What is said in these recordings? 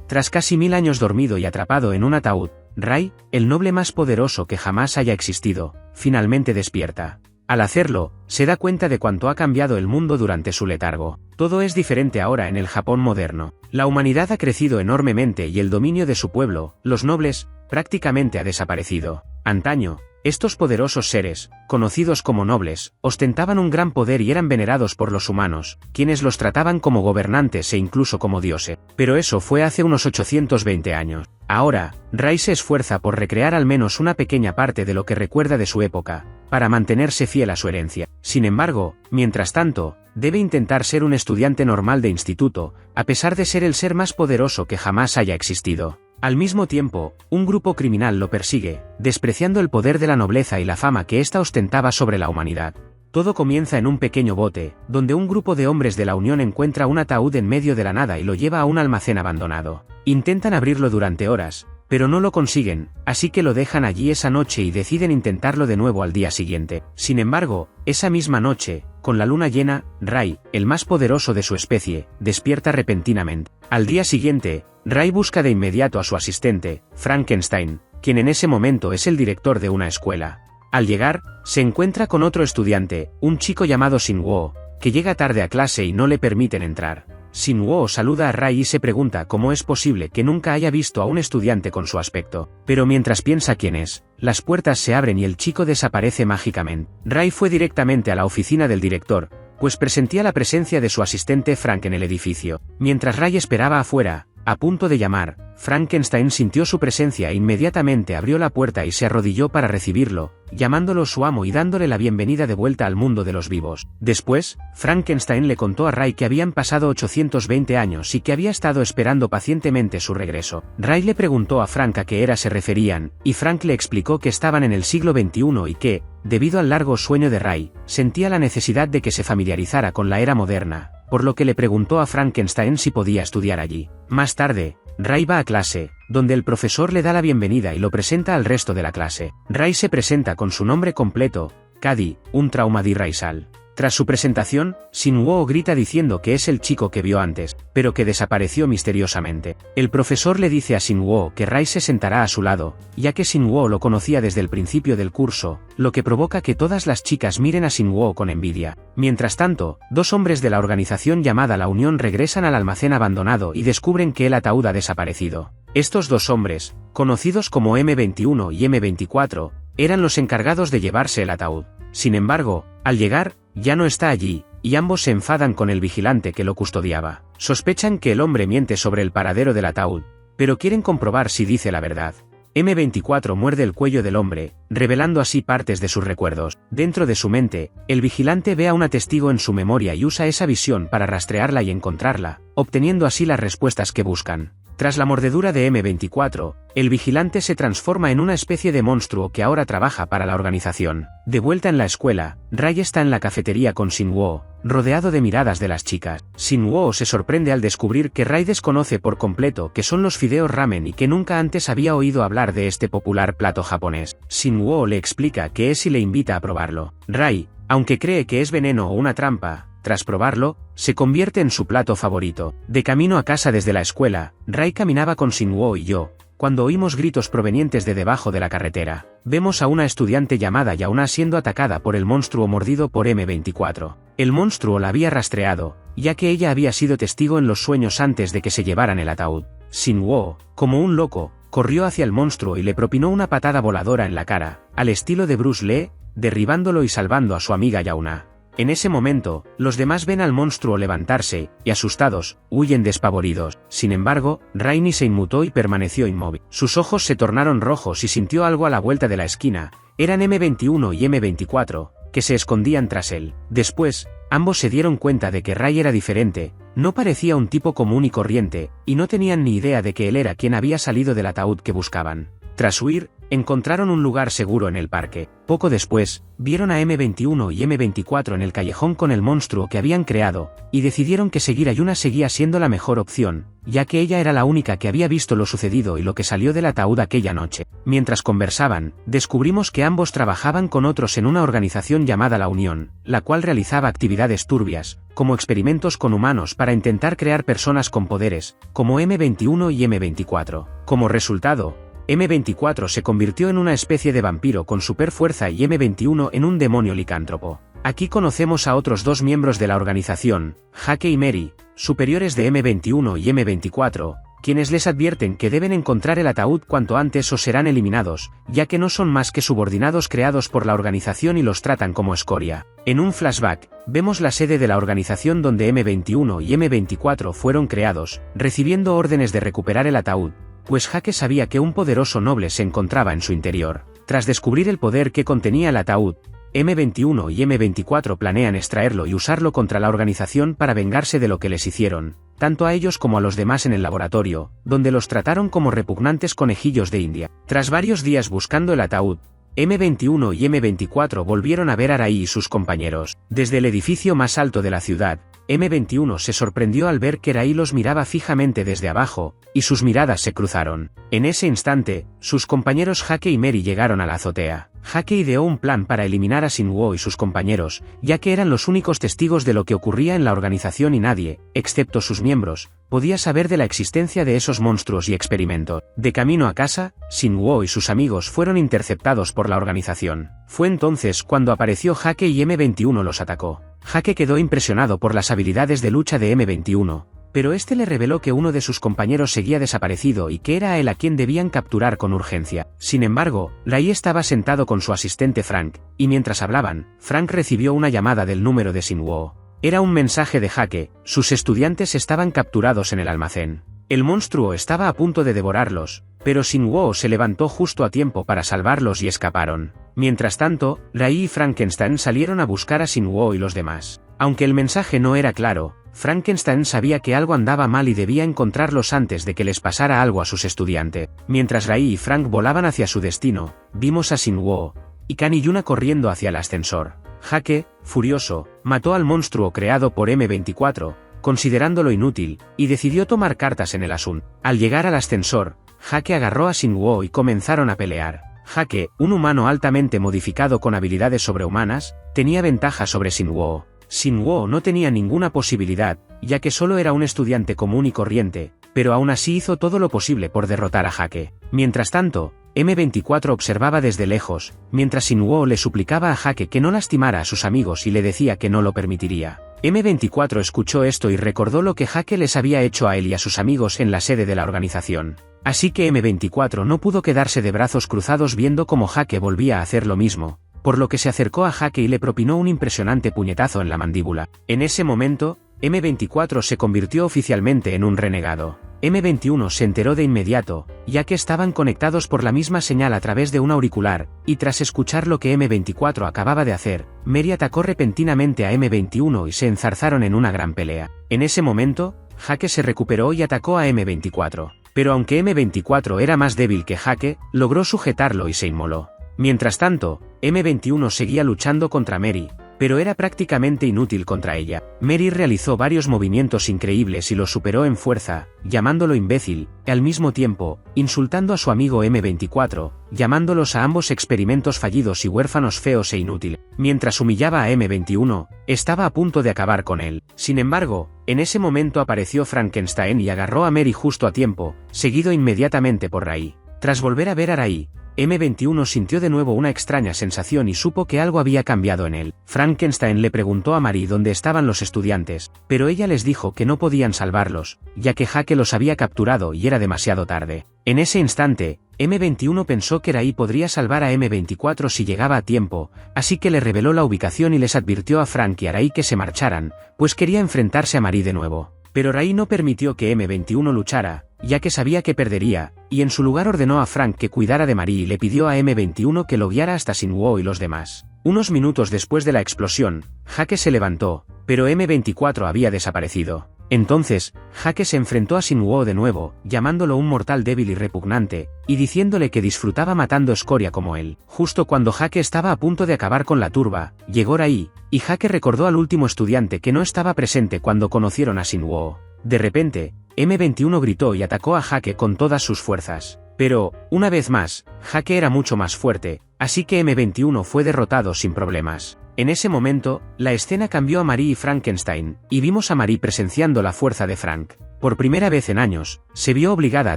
Tras casi 1000 años dormido y atrapado en un ataúd, Ray, el noble más poderoso que jamás haya existido, finalmente despierta. Al hacerlo, se da cuenta de cuánto ha cambiado el mundo durante su letargo. Todo es diferente ahora en el Japón moderno. La humanidad ha crecido enormemente y el dominio de su pueblo, los nobles, prácticamente ha desaparecido. Antaño, estos poderosos seres, conocidos como nobles, ostentaban un gran poder y eran venerados por los humanos, quienes los trataban como gobernantes e incluso como dioses. Pero eso fue hace unos 820 años. Ahora, Ray se esfuerza por recrear al menos una pequeña parte de lo que recuerda de su época, para mantenerse fiel a su herencia. Sin embargo, mientras tanto, debe intentar ser un estudiante normal de instituto, a pesar de ser el ser más poderoso que jamás haya existido. Al mismo tiempo, un grupo criminal lo persigue, despreciando el poder de la nobleza y la fama que ésta ostentaba sobre la humanidad. Todo comienza en un pequeño bote, donde un grupo de hombres de la Unión encuentra un ataúd en medio de la nada y lo lleva a un almacén abandonado. Intentan abrirlo durante horas, pero no lo consiguen, así que lo dejan allí esa noche y deciden intentarlo de nuevo al día siguiente. Sin embargo, esa misma noche, con la luna llena, Ray, el más poderoso de su especie, despierta repentinamente. Al día siguiente, Ray busca de inmediato a su asistente, Frankenstein, quien en ese momento es el director de una escuela. Al llegar, se encuentra con otro estudiante, un chico llamado Shin-Woo, que llega tarde a clase y no le permiten entrar. Shin-Woo saluda a Ray y se pregunta cómo es posible que nunca haya visto a un estudiante con su aspecto. Pero mientras piensa quién es, las puertas se abren y el chico desaparece mágicamente. Ray fue directamente a la oficina del director, pues presentía la presencia de su asistente Frank en el edificio. Mientras Ray esperaba afuera, a punto de llamar, Frankenstein sintió su presencia e inmediatamente abrió la puerta y se arrodilló para recibirlo, llamándolo su amo y dándole la bienvenida de vuelta al mundo de los vivos. Después, Frankenstein le contó a Ray que habían pasado 820 años y que había estado esperando pacientemente su regreso. Ray le preguntó a Frank a qué era se referían, y Frank le explicó que estaban en el siglo XXI y que, debido al largo sueño de Ray, sentía la necesidad de que se familiarizara con la era moderna, por lo que le preguntó a Frankenstein si podía estudiar allí. Más tarde, Ray va a clase, donde el profesor le da la bienvenida y lo presenta al resto de la clase. Ray se presenta con su nombre completo, Cady, un trauma de Raisal. Tras su presentación, Shin-Woo grita diciendo que es el chico que vio antes, pero que desapareció misteriosamente. El profesor le dice a Shin-Woo que Ray se sentará a su lado, ya que Shin-Woo lo conocía desde el principio del curso, lo que provoca que todas las chicas miren a Shin-Woo con envidia. Mientras tanto, dos hombres de la organización llamada La Unión regresan al almacén abandonado y descubren que el ataúd ha desaparecido. Estos dos hombres, conocidos como M21 y M24, eran los encargados de llevarse el ataúd. Sin embargo, al llegar, ya no está allí, y ambos se enfadan con el vigilante que lo custodiaba. Sospechan que el hombre miente sobre el paradero del ataúd, pero quieren comprobar si dice la verdad. M24 muerde el cuello del hombre, revelando así partes de sus recuerdos. Dentro de su mente, el vigilante ve a una testigo en su memoria y usa esa visión para rastrearla y encontrarla, obteniendo así las respuestas que buscan. Tras la mordedura de M24, el vigilante se transforma en una especie de monstruo que ahora trabaja para la organización. De vuelta en la escuela, Ray está en la cafetería con Shin-Woo, rodeado de miradas de las chicas. Shin-Woo se sorprende al descubrir que Ray desconoce por completo que son los fideos ramen y que nunca antes había oído hablar de este popular plato japonés. Shin-Woo le explica qué es y le invita a probarlo. Ray, aunque cree que es veneno o una trampa, tras probarlo, se convierte en su plato favorito. De camino a casa desde la escuela, Ray caminaba con Shin-Woo y yo, cuando oímos gritos provenientes de debajo de la carretera. Vemos a una estudiante llamada Yauna siendo atacada por el monstruo mordido por M24. El monstruo la había rastreado, ya que ella había sido testigo en los sueños antes de que se llevaran el ataúd. Shin-Woo, como un loco, corrió hacia el monstruo y le propinó una patada voladora en la cara, al estilo de Bruce Lee, derribándolo y salvando a su amiga Yauna. En ese momento, los demás ven al monstruo levantarse, y asustados, huyen despavoridos. Sin embargo, Ray se inmutó y permaneció inmóvil. Sus ojos se tornaron rojos y sintió algo a la vuelta de la esquina. Eran M21 y M24, que se escondían tras él. Después, ambos se dieron cuenta de que Ray era diferente, no parecía un tipo común y corriente, y no tenían ni idea de que él era quien había salido del ataúd que buscaban. Tras huir, encontraron un lugar seguro en el parque. Poco después, vieron a M21 y M24 en el callejón con el monstruo que habían creado, y decidieron que seguir a Yuna seguía siendo la mejor opción, ya que ella era la única que había visto lo sucedido y lo que salió del ataúd aquella noche. Mientras conversaban, descubrimos que ambos trabajaban con otros en una organización llamada La Unión, la cual realizaba actividades turbias, como experimentos con humanos para intentar crear personas con poderes, como M21 y M24. Como resultado, M24 se convirtió en una especie de vampiro con super fuerza y M21 en un demonio licántropo. Aquí conocemos a otros dos miembros de la organización, Jake y Mary, superiores de M21 y M24, quienes les advierten que deben encontrar el ataúd cuanto antes o serán eliminados, ya que no son más que subordinados creados por la organización y los tratan como escoria. En un flashback, vemos la sede de la organización donde M21 y M24 fueron creados, recibiendo órdenes de recuperar el ataúd, pues Jake sabía que un poderoso noble se encontraba en su interior. Tras descubrir el poder que contenía el ataúd, M21 y M24 planean extraerlo y usarlo contra la organización para vengarse de lo que les hicieron, tanto a ellos como a los demás en el laboratorio, donde los trataron como repugnantes conejillos de India. Tras varios días buscando el ataúd, M21 y M24 volvieron a ver a Arai y sus compañeros. Desde el edificio más alto de la ciudad, M21 se sorprendió al ver que Arai los miraba fijamente desde abajo, y sus miradas se cruzaron. En ese instante, sus compañeros Jake y Mary llegaron a la azotea. Jake ideó un plan para eliminar a Shinwo y sus compañeros, ya que eran los únicos testigos de lo que ocurría en la organización y nadie, excepto sus miembros, podía saber de la existencia de esos monstruos y experimentos. De camino a casa, Shinwo y sus amigos fueron interceptados por la organización. Fue entonces cuando apareció Jake y M21 los atacó. Jake quedó impresionado por las habilidades de lucha de M21, pero este le reveló que uno de sus compañeros seguía desaparecido y que era a él a quien debían capturar con urgencia. Sin embargo, Rai estaba sentado con su asistente Frank, y mientras hablaban, Frank recibió una llamada del número de Shinwo. Era un mensaje de Jake: sus estudiantes estaban capturados en el almacén. El monstruo estaba a punto de devorarlos, pero Shinwo se levantó justo a tiempo para salvarlos y escaparon. Mientras tanto, Rai y Frankenstein salieron a buscar a Shinwo y los demás. Aunque el mensaje no era claro, Frankenstein sabía que algo andaba mal y debía encontrarlos antes de que les pasara algo a sus estudiantes. Mientras Rai y Frank volaban hacia su destino, vimos a Shinwo y Kan y Yuna corriendo hacia el ascensor. Jake, furioso, mató al monstruo creado por M24, considerándolo inútil, y decidió tomar cartas en el asunto. Al llegar al ascensor, Jake agarró a Shinwo y comenzaron a pelear. Jake, un humano altamente modificado con habilidades sobrehumanas, tenía ventaja sobre Shinwo. Shinwo no tenía ninguna posibilidad, ya que solo era un estudiante común y corriente, pero aún así hizo todo lo posible por derrotar a Jake. Mientras tanto, M24 observaba desde lejos, mientras Shinwo le suplicaba a Jake que no lastimara a sus amigos y le decía que no lo permitiría. M24 escuchó esto y recordó lo que Jake les había hecho a él y a sus amigos en la sede de la organización. Así que M24 no pudo quedarse de brazos cruzados viendo cómo Jake volvía a hacer lo mismo, por lo que se acercó a Jake y le propinó un impresionante puñetazo en la mandíbula. En ese momento, M24 se convirtió oficialmente en un renegado. M21 se enteró de inmediato, ya que estaban conectados por la misma señal a través de un auricular, y tras escuchar lo que M24 acababa de hacer, Mary atacó repentinamente a M21 y se enzarzaron en una gran pelea. En ese momento, Jake se recuperó y atacó a M24, pero aunque M24 era más débil que Jake, logró sujetarlo y se inmoló. Mientras tanto, M21 seguía luchando contra Mary, pero era prácticamente inútil contra ella. Mary realizó varios movimientos increíbles y lo superó en fuerza, llamándolo imbécil, y al mismo tiempo, insultando a su amigo M24, llamándolos a ambos experimentos fallidos y huérfanos feos e inútiles. Mientras humillaba a M21, estaba a punto de acabar con él. Sin embargo, en ese momento apareció Frankenstein y agarró a Mary justo a tiempo, seguido inmediatamente por Rai. Tras volver a ver a Rai, M21 sintió de nuevo una extraña sensación y supo que algo había cambiado en él. Frankenstein le preguntó a Mary dónde estaban los estudiantes, pero ella les dijo que no podían salvarlos, ya que Jake los había capturado y era demasiado tarde. En ese instante, M21 pensó que Rai podría salvar a M24 si llegaba a tiempo, así que le reveló la ubicación y les advirtió a Frank y a Rai que se marcharan, pues quería enfrentarse a Mary de nuevo. Pero Rai no permitió que M21 luchara, ya que sabía que perdería, y en su lugar ordenó a Frank que cuidara de Mary y le pidió a M21 que lo guiara hasta Shinwo y los demás. Unos minutos después de la explosión, Jake se levantó, pero M24 había desaparecido. Entonces, Hake se enfrentó a Shinwo de nuevo, llamándolo un mortal débil y repugnante, y diciéndole que disfrutaba matando escoria como él. Justo cuando Hake estaba a punto de acabar con la turba, llegó Rai, y Hake recordó al último estudiante que no estaba presente cuando conocieron a Shinwo. De repente, M21 gritó y atacó a Hake con todas sus fuerzas. Pero, una vez más, Hake era mucho más fuerte, así que M21 fue derrotado sin problemas. En ese momento, la escena cambió a Marie y Frankenstein, y vimos a Marie presenciando la fuerza de Frank. Por primera vez en años, se vio obligada a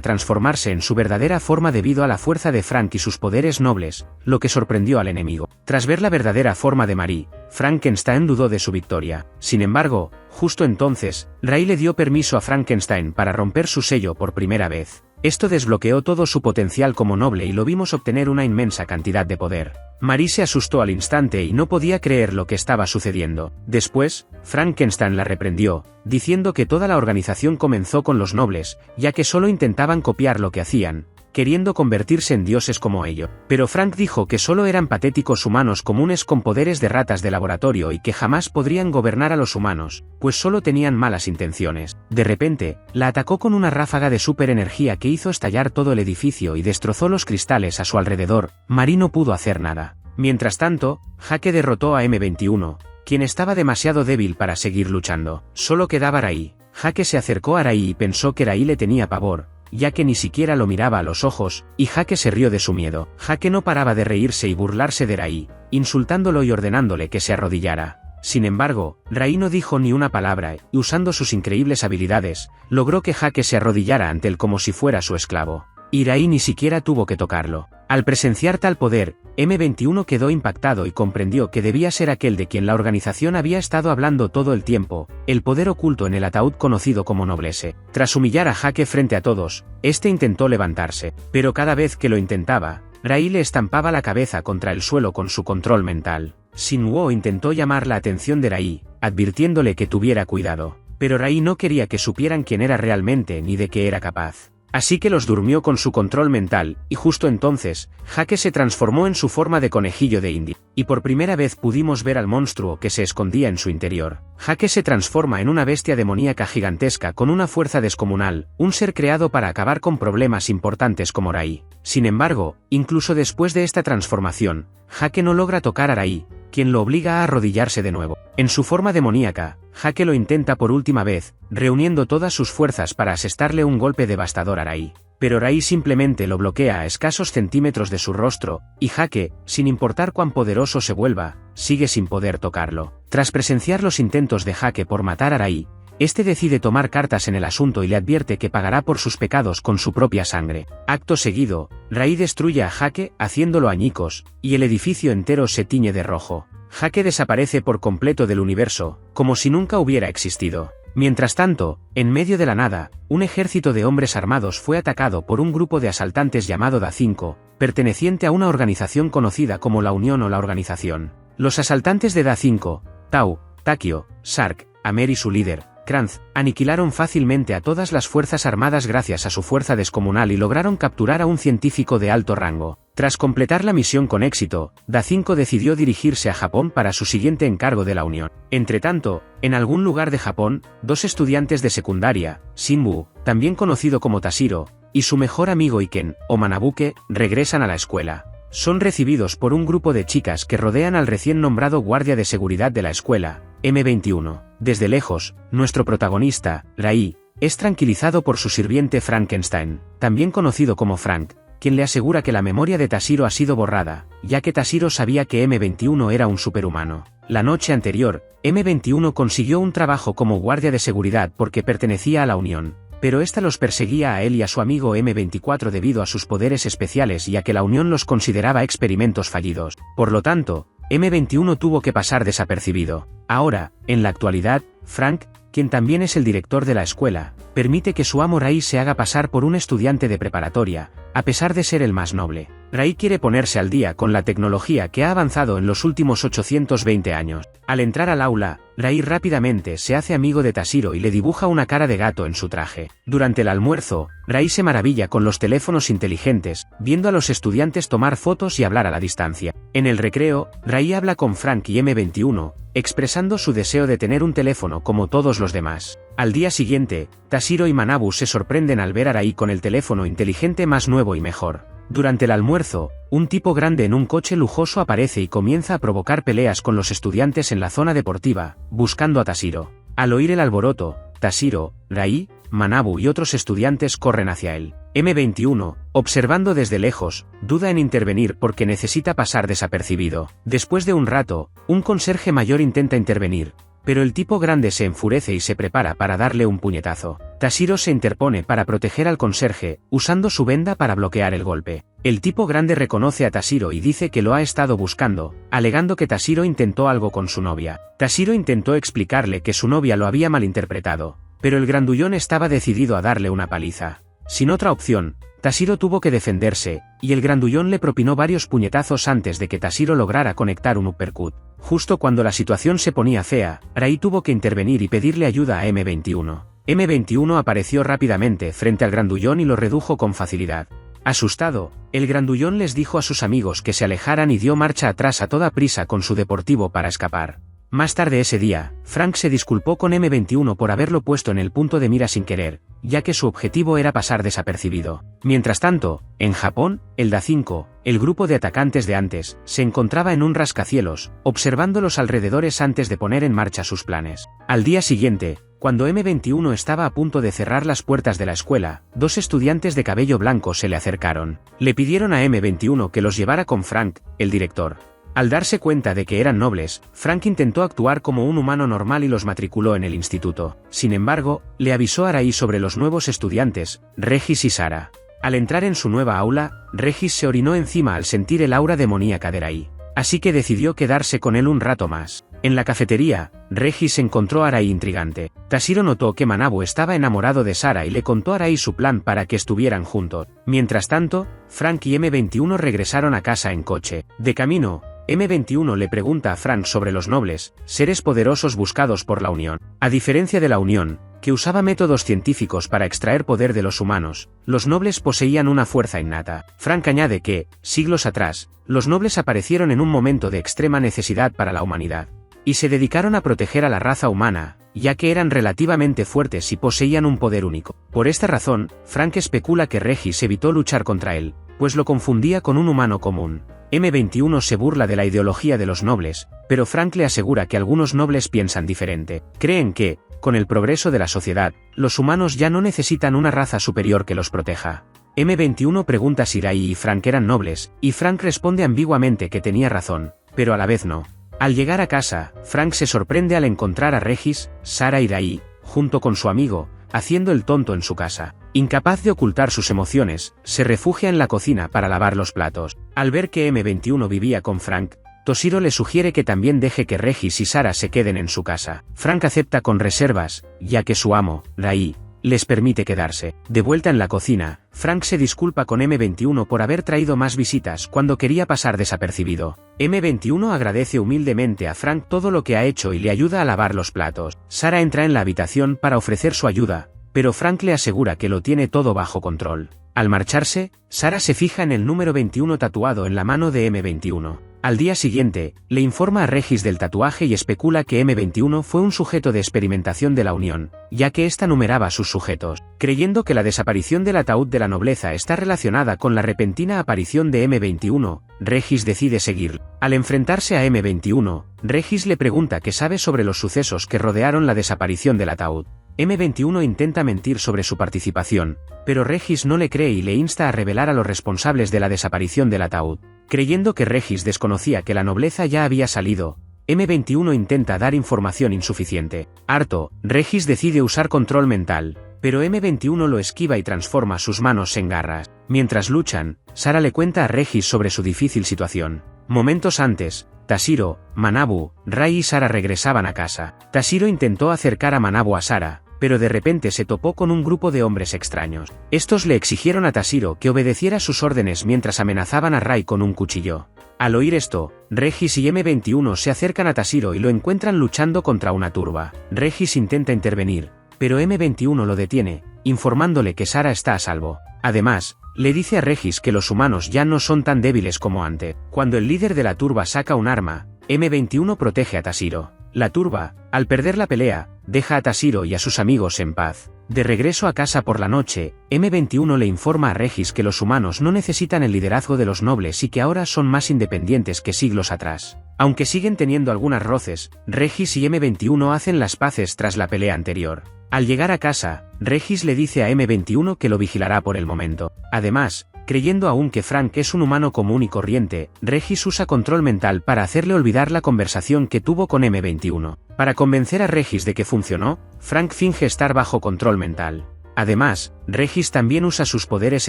transformarse en su verdadera forma debido a la fuerza de Frank y sus poderes nobles, lo que sorprendió al enemigo. Tras ver la verdadera forma de Marie, Frankenstein dudó de su victoria. Sin embargo, justo entonces, Rai le dio permiso a Frankenstein para romper su sello por primera vez. Esto desbloqueó todo su potencial como noble y lo vimos obtener una inmensa cantidad de poder. Marie se asustó al instante y no podía creer lo que estaba sucediendo. Después, Frankenstein la reprendió, diciendo que toda la organización comenzó con los nobles, ya que solo intentaban copiar lo que hacían, queriendo convertirse en dioses como ellos. Pero Frank dijo que solo eran patéticos humanos comunes con poderes de ratas de laboratorio y que jamás podrían gobernar a los humanos, pues solo tenían malas intenciones. De repente, la atacó con una ráfaga de superenergía que hizo estallar todo el edificio y destrozó los cristales a su alrededor. Marie no pudo hacer nada. Mientras tanto, Hake derrotó a M21, quien estaba demasiado débil para seguir luchando. Solo quedaba Rai. Hake se acercó a Rai y pensó que Rai le tenía pavor, ya que ni siquiera lo miraba a los ojos, y Hake se rió de su miedo. Hake no paraba de reírse y burlarse de Rai, insultándolo y ordenándole que se arrodillara. Sin embargo, Rai no dijo ni una palabra, y usando sus increíbles habilidades, logró que Hake se arrodillara ante él como si fuera su esclavo. Y Rai ni siquiera tuvo que tocarlo. Al presenciar tal poder, M21 quedó impactado y comprendió que debía ser aquel de quien la organización había estado hablando todo el tiempo, el poder oculto en el ataúd conocido como Noblesse. Tras humillar a Hake frente a todos, este intentó levantarse, pero cada vez que lo intentaba, Rai le estampaba la cabeza contra el suelo con su control mental. Shinwo intentó llamar la atención de Rai, advirtiéndole que tuviera cuidado, pero Rai no quería que supieran quién era realmente ni de qué era capaz. Así que los durmió con su control mental, y justo entonces, Hake se transformó en su forma de conejillo de India, y por primera vez pudimos ver al monstruo que se escondía en su interior. Hake se transforma en una bestia demoníaca gigantesca con una fuerza descomunal, un ser creado para acabar con problemas importantes como Rai. Sin embargo, incluso después de esta transformación, Hake no logra tocar a Rai, quien lo obliga a arrodillarse de nuevo. En su forma demoníaca, Hake lo intenta por última vez, reuniendo todas sus fuerzas para asestarle un golpe devastador a Rai. Pero Rai simplemente lo bloquea a escasos centímetros de su rostro, y Hake, sin importar cuán poderoso se vuelva, sigue sin poder tocarlo. Tras presenciar los intentos de Hake por matar a Rai, este decide tomar cartas en el asunto y le advierte que pagará por sus pecados con su propia sangre. Acto seguido, Rai destruye a Hake, haciéndolo añicos, y el edificio entero se tiñe de rojo. Hake desaparece por completo del universo, como si nunca hubiera existido. Mientras tanto, en medio de la nada, un ejército de hombres armados fue atacado por un grupo de asaltantes llamado Da-5, perteneciente a una organización conocida como la Unión o la Organización. Los asaltantes de Da-5, Tau, Takio, Sark, Amer y su líder, Kranz, aniquilaron fácilmente a todas las fuerzas armadas gracias a su fuerza descomunal y lograron capturar a un científico de alto rango. Tras completar la misión con éxito, Da-5 decidió dirigirse a Japón para su siguiente encargo de la Unión. Entretanto, en algún lugar de Japón, dos estudiantes de secundaria, Shinbu, también conocido como Tashiro, y su mejor amigo Iken, o Manabuke, regresan a la escuela. Son recibidos por un grupo de chicas que rodean al recién nombrado guardia de seguridad de la escuela, M21. Desde lejos, nuestro protagonista, Rai, es tranquilizado por su sirviente Frankenstein, también conocido como Frank, quien le asegura que la memoria de Tashiro ha sido borrada, ya que Tashiro sabía que M21 era un superhumano. La noche anterior, M21 consiguió un trabajo como guardia de seguridad porque pertenecía a la Unión, pero esta los perseguía a él y a su amigo M24 debido a sus poderes especiales y a que la Unión los consideraba experimentos fallidos. Por lo tanto, M21 tuvo que pasar desapercibido. Ahora, en la actualidad, Frank, quien también es el director de la escuela, permite que su amo Rai se haga pasar por un estudiante de preparatoria, a pesar de ser el más noble. Rai quiere ponerse al día con la tecnología que ha avanzado en los últimos 820 años. Al entrar al aula, Rai rápidamente se hace amigo de Tashiro y le dibuja una cara de gato en su traje. Durante el almuerzo, Rai se maravilla con los teléfonos inteligentes, viendo a los estudiantes tomar fotos y hablar a la distancia. En el recreo, Rai habla con Frank y M21, expresando su deseo de tener un teléfono como todos los demás. Al día siguiente, Tashiro y Manabu se sorprenden al ver a Arai con el teléfono inteligente más nuevo y mejor. Durante el almuerzo, un tipo grande en un coche lujoso aparece y comienza a provocar peleas con los estudiantes en la zona deportiva, buscando a Tashiro. Al oír el alboroto, Tashiro, Rai, Manabu y otros estudiantes corren hacia él. M21, observando desde lejos, duda en intervenir porque necesita pasar desapercibido. Después de un rato, un conserje mayor intenta intervenir, pero el tipo grande se enfurece y se prepara para darle un puñetazo. Tashiro se interpone para proteger al conserje, usando su venda para bloquear el golpe. El tipo grande reconoce a Tashiro y dice que lo ha estado buscando, alegando que Tashiro intentó algo con su novia. Tashiro intentó explicarle que su novia lo había malinterpretado, pero el grandullón estaba decidido a darle una paliza. Sin otra opción, Tashiro tuvo que defenderse, y el grandullón le propinó varios puñetazos antes de que Tashiro lograra conectar un uppercut. Justo cuando la situación se ponía fea, Rai tuvo que intervenir y pedirle ayuda a M21. M21 apareció rápidamente frente al grandullón y lo redujo con facilidad. Asustado, el grandullón les dijo a sus amigos que se alejaran y dio marcha atrás a toda prisa con su deportivo para escapar. Más tarde ese día, Frank se disculpó con M21 por haberlo puesto en el punto de mira sin querer, ya que su objetivo era pasar desapercibido. Mientras tanto, en Japón, el DA5, el grupo de atacantes de antes, se encontraba en un rascacielos, observando los alrededores antes de poner en marcha sus planes. Al día siguiente, cuando M21 estaba a punto de cerrar las puertas de la escuela, dos estudiantes de cabello blanco se le acercaron. Le pidieron a M21 que los llevara con Frank, el director. Al darse cuenta de que eran nobles, Frank intentó actuar como un humano normal y los matriculó en el instituto. Sin embargo, le avisó a Rai sobre los nuevos estudiantes, Regis y Sara. Al entrar en su nueva aula, Regis se orinó encima al sentir el aura demoníaca de Rai. Así que decidió quedarse con él un rato más. En la cafetería, Regis encontró a Rai intrigante. Tashiro notó que Manabu estaba enamorado de Sara y le contó a Rai su plan para que estuvieran juntos. Mientras tanto, Frank y M21 regresaron a casa en coche. De camino, M21 le pregunta a Frank sobre los nobles, seres poderosos buscados por la Unión. A diferencia de la Unión, que usaba métodos científicos para extraer poder de los humanos, los nobles poseían una fuerza innata. Frank añade que, siglos atrás, los nobles aparecieron en un momento de extrema necesidad para la humanidad, y se dedicaron a proteger a la raza humana, ya que eran relativamente fuertes y poseían un poder único. Por esta razón, Frank especula que Regis evitó luchar contra él, pues lo confundía con un humano común. M21 se burla de la ideología de los nobles, pero Frank le asegura que algunos nobles piensan diferente. Creen que, con el progreso de la sociedad, los humanos ya no necesitan una raza superior que los proteja. M21 pregunta si Rai y Frank eran nobles, y Frank responde ambiguamente que tenía razón, pero a la vez no. Al llegar a casa, Frank se sorprende al encontrar a Regis, Sara y Rai, junto con su amigo, haciendo el tonto en su casa. Incapaz de ocultar sus emociones, se refugia en la cocina para lavar los platos. Al ver que M21 vivía con Frank, Toshiro le sugiere que también deje que Regis y Sara se queden en su casa. Frank acepta con reservas, ya que su amo, Rai, les permite quedarse. De vuelta en la cocina, Frank se disculpa con M21 por haber traído más visitas cuando quería pasar desapercibido. M21 agradece humildemente a Frank todo lo que ha hecho y le ayuda a lavar los platos. Sara entra en la habitación para ofrecer su ayuda, pero Frank le asegura que lo tiene todo bajo control. Al marcharse, Sara se fija en el número 21 tatuado en la mano de M21. Al día siguiente, le informa a Regis del tatuaje y especula que M21 fue un sujeto de experimentación de la Unión, ya que ésta numeraba sus sujetos. Creyendo que la desaparición del ataúd de la nobleza está relacionada con la repentina aparición de M21, Regis decide seguirlo. Al enfrentarse a M21, Regis le pregunta qué sabe sobre los sucesos que rodearon la desaparición del ataúd. M21 intenta mentir sobre su participación, pero Regis no le cree y le insta a revelar a los responsables de la desaparición del ataúd. Creyendo que Regis desconocía que la nobleza ya había salido, M21 intenta dar información insuficiente. Harto, Regis decide usar control mental, pero M21 lo esquiva y transforma sus manos en garras. Mientras luchan, Sara le cuenta a Regis sobre su difícil situación. Momentos antes, Tashiro, Manabu, Rai y Sara regresaban a casa. Tashiro intentó acercar a Manabu a Sara, pero de repente se topó con un grupo de hombres extraños. Estos le exigieron a Tashiro que obedeciera sus órdenes mientras amenazaban a Rai con un cuchillo. Al oír esto, Regis y M21 se acercan a Tashiro y lo encuentran luchando contra una turba. Regis intenta intervenir, pero M21 lo detiene, informándole que Sara está a salvo. Además, le dice a Regis que los humanos ya no son tan débiles como antes. Cuando el líder de la turba saca un arma, M21 protege a Tashiro. La turba, al perder la pelea, deja a Tashiro y a sus amigos en paz. De regreso a casa por la noche, M21 le informa a Regis que los humanos no necesitan el liderazgo de los nobles y que ahora son más independientes que siglos atrás. Aunque siguen teniendo algunas roces, Regis y M21 hacen las paces tras la pelea anterior. Al llegar a casa, Regis le dice a M21 que lo vigilará por el momento. Además, creyendo aún que Frank es un humano común y corriente, Regis usa control mental para hacerle olvidar la conversación que tuvo con M21. Para convencer a Regis de que funcionó, Frank finge estar bajo control mental. Además, Regis también usa sus poderes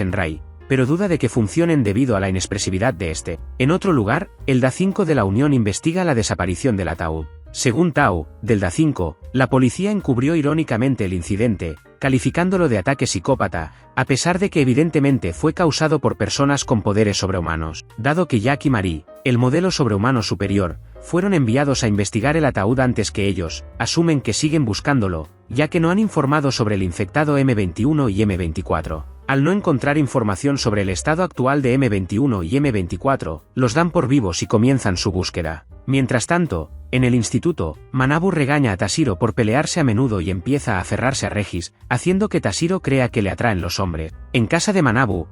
en Ray, pero duda de que funcionen debido a la inexpresividad de este. En otro lugar, el DA5 de la Unión investiga la desaparición del ataúd. Según Tao, del DA5, la policía encubrió irónicamente el incidente, calificándolo de ataque psicópata, a pesar de que evidentemente fue causado por personas con poderes sobrehumanos. Dado que Jack y Marie, el modelo sobrehumano superior, fueron enviados a investigar el ataúd antes que ellos, asumen que siguen buscándolo, ya que no han informado sobre el infectado M21 y M24. Al no encontrar información sobre el estado actual de M21 y M24, los dan por vivos y comienzan su búsqueda. Mientras tanto, en el instituto, Manabu regaña a Tashiro por pelearse a menudo y empieza a aferrarse a Regis, haciendo que Tashiro crea que le atraen los hombres. En casa de Manabu,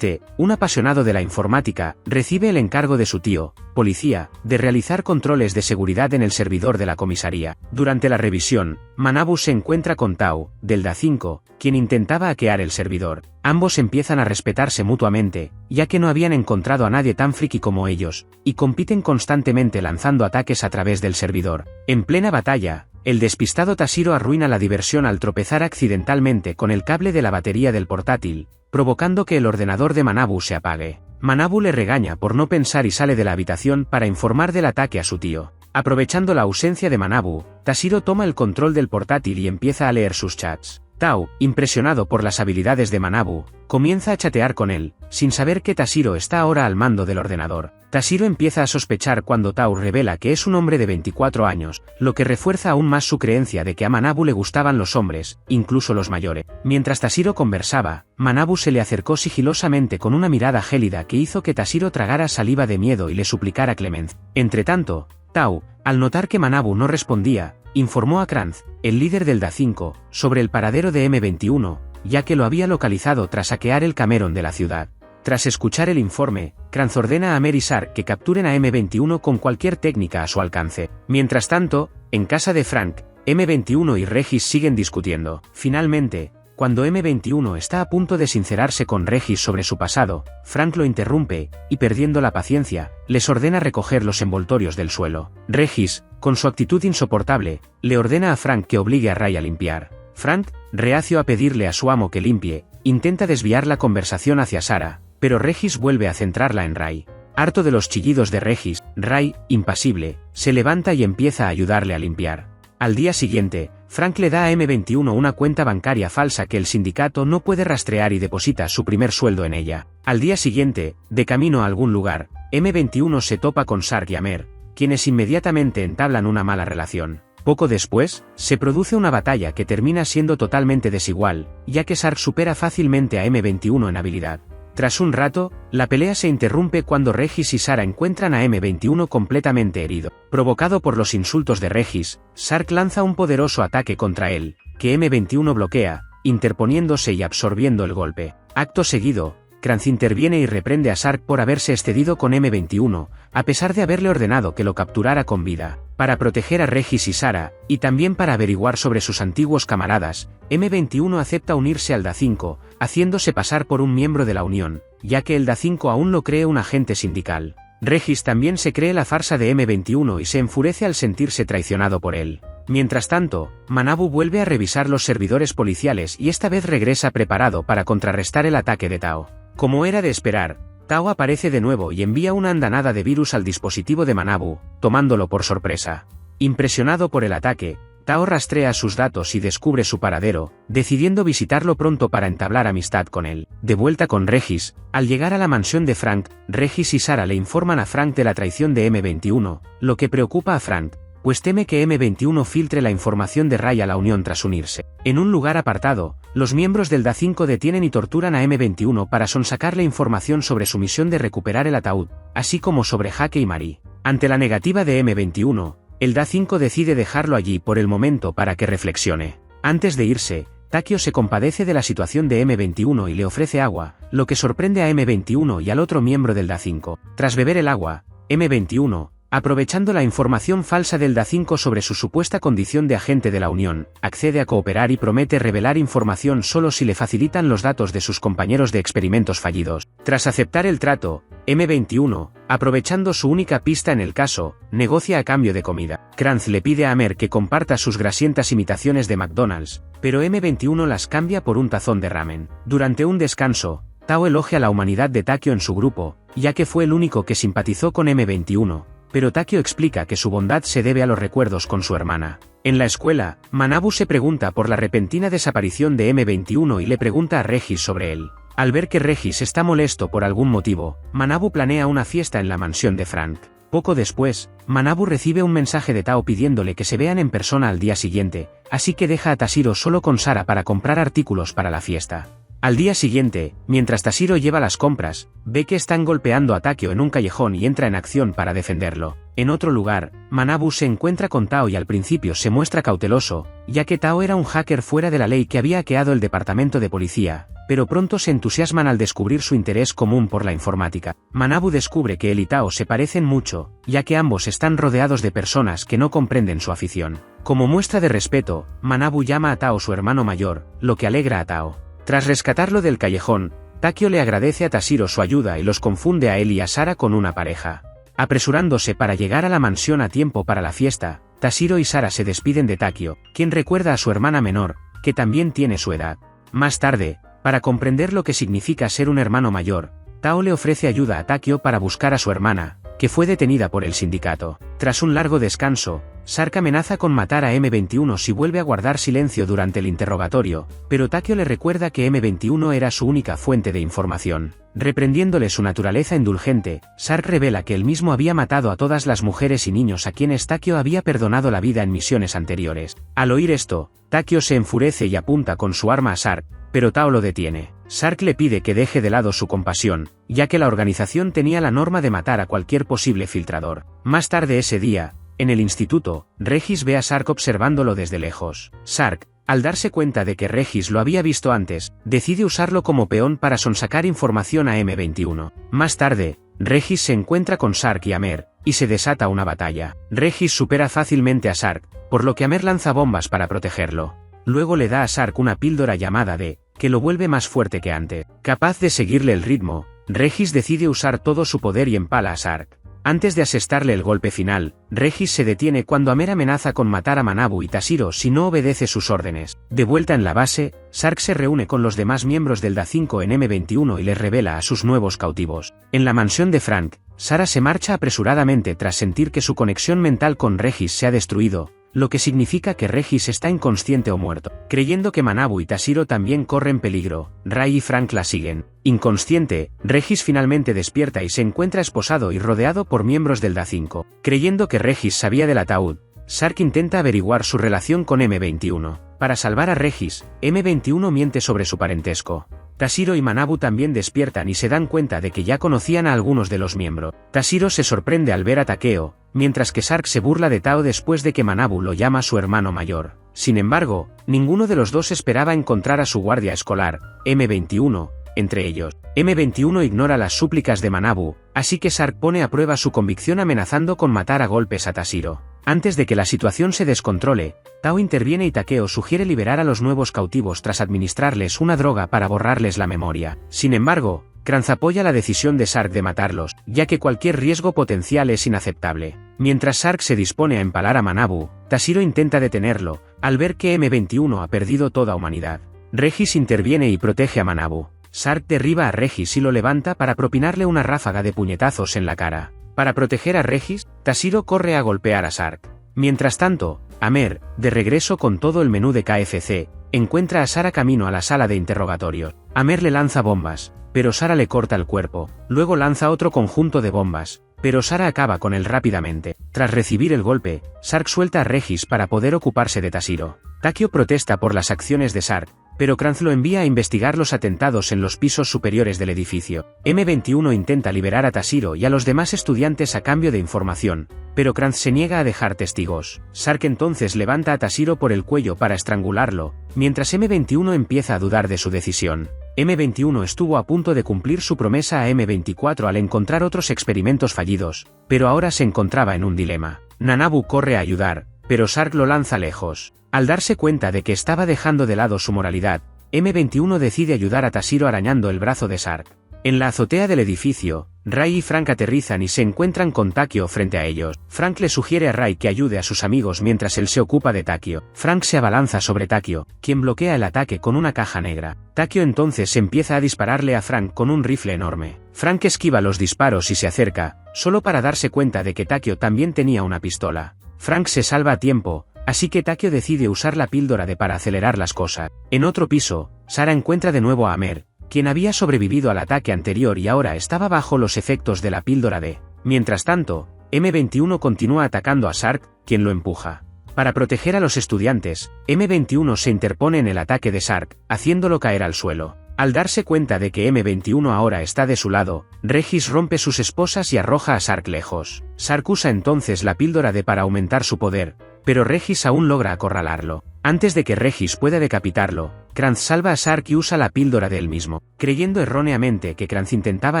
un apasionado de la informática, recibe el encargo de su tío, policía, de realizar controles de seguridad en el servidor de la comisaría. Durante la revisión, Manabu se encuentra con Tao, del DA5, quien intentaba hackear el servidor. Ambos empiezan a respetarse mutuamente, ya que no habían encontrado a nadie tan friki como ellos, y compiten constantemente lanzando ataques a través del servidor. En plena batalla, el despistado Tashiro arruina la diversión al tropezar accidentalmente con el cable de la batería del portátil, provocando que el ordenador de Manabu se apague. Manabu le regaña por no pensar y sale de la habitación para informar del ataque a su tío. Aprovechando la ausencia de Manabu, Tashiro toma el control del portátil y empieza a leer sus chats. Tao, impresionado por las habilidades de Manabu, comienza a chatear con él, sin saber que Tashiro está ahora al mando del ordenador. Tashiro empieza a sospechar cuando Tao revela que es un hombre de 24 años, lo que refuerza aún más su creencia de que a Manabu le gustaban los hombres, incluso los mayores. Mientras Tashiro conversaba, Manabu se le acercó sigilosamente con una mirada gélida que hizo que Tashiro tragara saliva de miedo y le suplicara clemencia. Entretanto, Tao, al notar que Manabu no respondía, informó a Kranz, el líder del DA5, sobre el paradero de M21, ya que lo había localizado tras saquear el Cameron de la ciudad. Tras escuchar el informe, Kranz ordena a Mer y Sark que capturen a M21 con cualquier técnica a su alcance. Mientras tanto, en casa de Frank, M21 y Regis siguen discutiendo. Finalmente, cuando M21 está a punto de sincerarse con Regis sobre su pasado, Frank lo interrumpe, y perdiendo la paciencia, les ordena recoger los envoltorios del suelo. Regis, con su actitud insoportable, le ordena a Frank que obligue a Ray a limpiar. Frank, reacio a pedirle a su amo que limpie, intenta desviar la conversación hacia Sarah, pero Regis vuelve a centrarla en Ray. Harto de los chillidos de Regis, Ray, impasible, se levanta y empieza a ayudarle a limpiar. Al día siguiente, Frank le da a M21 una cuenta bancaria falsa que el sindicato no puede rastrear y deposita su primer sueldo en ella. Al día siguiente, de camino a algún lugar, M21 se topa con Sark y Amer, quienes inmediatamente entablan una mala relación. Poco después, se produce una batalla que termina siendo totalmente desigual, ya que Sark supera fácilmente a M21 en habilidad. Tras un rato, la pelea se interrumpe cuando Regis y Sarah encuentran a M21 completamente herido. Provocado por los insultos de Regis, Sark lanza un poderoso ataque contra él, que M21 bloquea, interponiéndose y absorbiendo el golpe. Acto seguido, Kranz interviene y reprende a Sark por haberse excedido con M21, a pesar de haberle ordenado que lo capturara con vida. Para proteger a Regis y Sarah, y también para averiguar sobre sus antiguos camaradas, M21 acepta unirse al DA5, haciéndose pasar por un miembro de la Unión, ya que el DA5 aún lo cree un agente sindical. Regis también se cree la farsa de M21 y se enfurece al sentirse traicionado por él. Mientras tanto, Manabu vuelve a revisar los servidores policiales y esta vez regresa preparado para contrarrestar el ataque de Tao. Como era de esperar, Tao aparece de nuevo y envía una andanada de virus al dispositivo de Manabu, tomándolo por sorpresa. Impresionado por el ataque, Tao rastrea sus datos y descubre su paradero, decidiendo visitarlo pronto para entablar amistad con él. De vuelta con Regis, al llegar a la mansión de Frank, Regis y Sarah le informan a Frank de la traición de M21, lo que preocupa a Frank, pues teme que M21 filtre la información de Ray a la Unión tras unirse. En un lugar apartado, los miembros del DA5 detienen y torturan a M21 para sonsacarle información sobre su misión de recuperar el ataúd, así como sobre Jake y Marie. Ante la negativa de M21, El Da-5 decide dejarlo allí por el momento para que reflexione. Antes de irse, Takeo se compadece de la situación de M21 y le ofrece agua, lo que sorprende a M21 y al otro miembro del Da-5. Tras beber el agua, M21, aprovechando la información falsa del Da-5 sobre su supuesta condición de agente de la Unión, accede a cooperar y promete revelar información solo si le facilitan los datos de sus compañeros de experimentos fallidos. Tras aceptar el trato, M21, aprovechando su única pista en el caso, negocia a cambio de comida. Kranz le pide a Amer que comparta sus grasientas imitaciones de McDonald's, pero M21 las cambia por un tazón de ramen. Durante un descanso, Tao elogia la humanidad de Takeo en su grupo, ya que fue el único que simpatizó con M21. Pero Takeo explica que su bondad se debe a los recuerdos con su hermana. En la escuela, Manabu se pregunta por la repentina desaparición de M21 y le pregunta a Regis sobre él. Al ver que Regis está molesto por algún motivo, Manabu planea una fiesta en la mansión de Frank. Poco después, Manabu recibe un mensaje de Tao pidiéndole que se vean en persona al día siguiente, así que deja a Tashiro solo con Sara para comprar artículos para la fiesta. Al día siguiente, mientras Tashiro lleva las compras, ve que están golpeando a Takeo en un callejón y entra en acción para defenderlo. En otro lugar, Manabu se encuentra con Tao y al principio se muestra cauteloso, ya que Tao era un hacker fuera de la ley que había hackeado el departamento de policía, pero pronto se entusiasman al descubrir su interés común por la informática. Manabu descubre que él y Tao se parecen mucho, ya que ambos están rodeados de personas que no comprenden su afición. Como muestra de respeto, Manabu llama a Tao su hermano mayor, lo que alegra a Tao. Tras rescatarlo del callejón, Takeo le agradece a Tashiro su ayuda y los confunde a él y a Sara con una pareja. Apresurándose para llegar a la mansión a tiempo para la fiesta, Tashiro y Sara se despiden de Takeo, quien recuerda a su hermana menor, que también tiene su edad. Más tarde, para comprender lo que significa ser un hermano mayor, Tao le ofrece ayuda a Takeo para buscar a su hermana, que fue detenida por el sindicato. Tras un largo descanso, Sark amenaza con matar a M21 si vuelve a guardar silencio durante el interrogatorio, pero Takeo le recuerda que M21 era su única fuente de información. Reprendiéndole su naturaleza indulgente, Sark revela que él mismo había matado a todas las mujeres y niños a quienes Takeo había perdonado la vida en misiones anteriores. Al oír esto, Takeo se enfurece y apunta con su arma a Sark, pero Tao lo detiene. Sark le pide que deje de lado su compasión, ya que la organización tenía la norma de matar a cualquier posible filtrador. Más tarde ese día, en el instituto, Regis ve a Sark observándolo desde lejos. Sark, al darse cuenta de que Regis lo había visto antes, decide usarlo como peón para sonsacar información a M21. Más tarde, Regis se encuentra con Sark y Amer, y se desata una batalla. Regis supera fácilmente a Sark, por lo que Amer lanza bombas para protegerlo. Luego le da a Sark una píldora llamada D, que lo vuelve más fuerte que antes. Capaz de seguirle el ritmo, Regis decide usar todo su poder y empala a Sark. Antes de asestarle el golpe final, Regis se detiene cuando Amer amenaza con matar a Manabu y Tashiro si no obedece sus órdenes. De vuelta en la base, Sark se reúne con los demás miembros del Da-5 en M21 y les revela a sus nuevos cautivos. En la mansión de Frank, Sara se marcha apresuradamente tras sentir que su conexión mental con Regis se ha destruido, lo que significa que Regis está inconsciente o muerto. Creyendo que Manabu y Tashiro también corren peligro, Rai y Frank la siguen. Inconsciente, Regis finalmente despierta y se encuentra esposado y rodeado por miembros del Da-5. Creyendo que Regis sabía del ataúd, Sark intenta averiguar su relación con M21. Para salvar a Regis, M21 miente sobre su parentesco. Tashiro y Manabu también despiertan y se dan cuenta de que ya conocían a algunos de los miembros. Tashiro se sorprende al ver a Takeo, mientras que Sark se burla de Tao después de que Manabu lo llama su hermano mayor. Sin embargo, ninguno de los dos esperaba encontrar a su guardia escolar, M21, entre ellos. M21 ignora las súplicas de Manabu, así que Sark pone a prueba su convicción amenazando con matar a golpes a Tashiro. Antes de que la situación se descontrole, Tao interviene y Takeo sugiere liberar a los nuevos cautivos tras administrarles una droga para borrarles la memoria. Sin embargo, Kranz apoya la decisión de Sark de matarlos, ya que cualquier riesgo potencial es inaceptable. Mientras Sark se dispone a empalar a Manabu, Tashiro intenta detenerlo, al ver que M21 ha perdido toda humanidad. Regis interviene y protege a Manabu. Sark derriba a Regis y lo levanta para propinarle una ráfaga de puñetazos en la cara. Para proteger a Regis, Tashiro corre a golpear a Sark. Mientras tanto, Amer, de regreso con todo el menú de KFC, encuentra a Sara camino a la sala de interrogatorios. Amer le lanza bombas, pero Sara le corta el cuerpo. Luego lanza otro conjunto de bombas, pero Sara acaba con él rápidamente. Tras recibir el golpe, Sark suelta a Regis para poder ocuparse de Tashiro. Takeo protesta por las acciones de Sark, pero Kranz lo envía a investigar los atentados en los pisos superiores del edificio. M21 intenta liberar a Tashiro y a los demás estudiantes a cambio de información, pero Kranz se niega a dejar testigos. Sark entonces levanta a Tashiro por el cuello para estrangularlo, mientras M21 empieza a dudar de su decisión. M21 estuvo a punto de cumplir su promesa a M24 al encontrar otros experimentos fallidos, pero ahora se encontraba en un dilema. Nanabu corre a ayudar, pero Sark lo lanza lejos. Al darse cuenta de que estaba dejando de lado su moralidad, M21 decide ayudar a Tashiro arañando el brazo de Sark. En la azotea del edificio, Rai y Frank aterrizan y se encuentran con Takio frente a ellos. Frank le sugiere a Rai que ayude a sus amigos mientras él se ocupa de Takio. Frank se abalanza sobre Takio, quien bloquea el ataque con una caja negra. Takio entonces empieza a dispararle a Frank con un rifle enorme. Frank esquiva los disparos y se acerca, solo para darse cuenta de que Takio también tenía una pistola. Frank se salva a tiempo, así que Takio decide usar la píldora D para acelerar las cosas. En otro piso, Sara encuentra de nuevo a Amer, quien había sobrevivido al ataque anterior y ahora estaba bajo los efectos de la píldora D. Mientras tanto, M21 continúa atacando a Sark, quien lo empuja. Para proteger a los estudiantes, M21 se interpone en el ataque de Sark, haciéndolo caer al suelo. Al darse cuenta de que M21 ahora está de su lado, Regis rompe sus esposas y arroja a Sark lejos. Sark usa entonces la píldora D para aumentar su poder, pero Regis aún logra acorralarlo. Antes de que Regis pueda decapitarlo, Kranz salva a Sark y usa la píldora de él mismo. Creyendo erróneamente que Kranz intentaba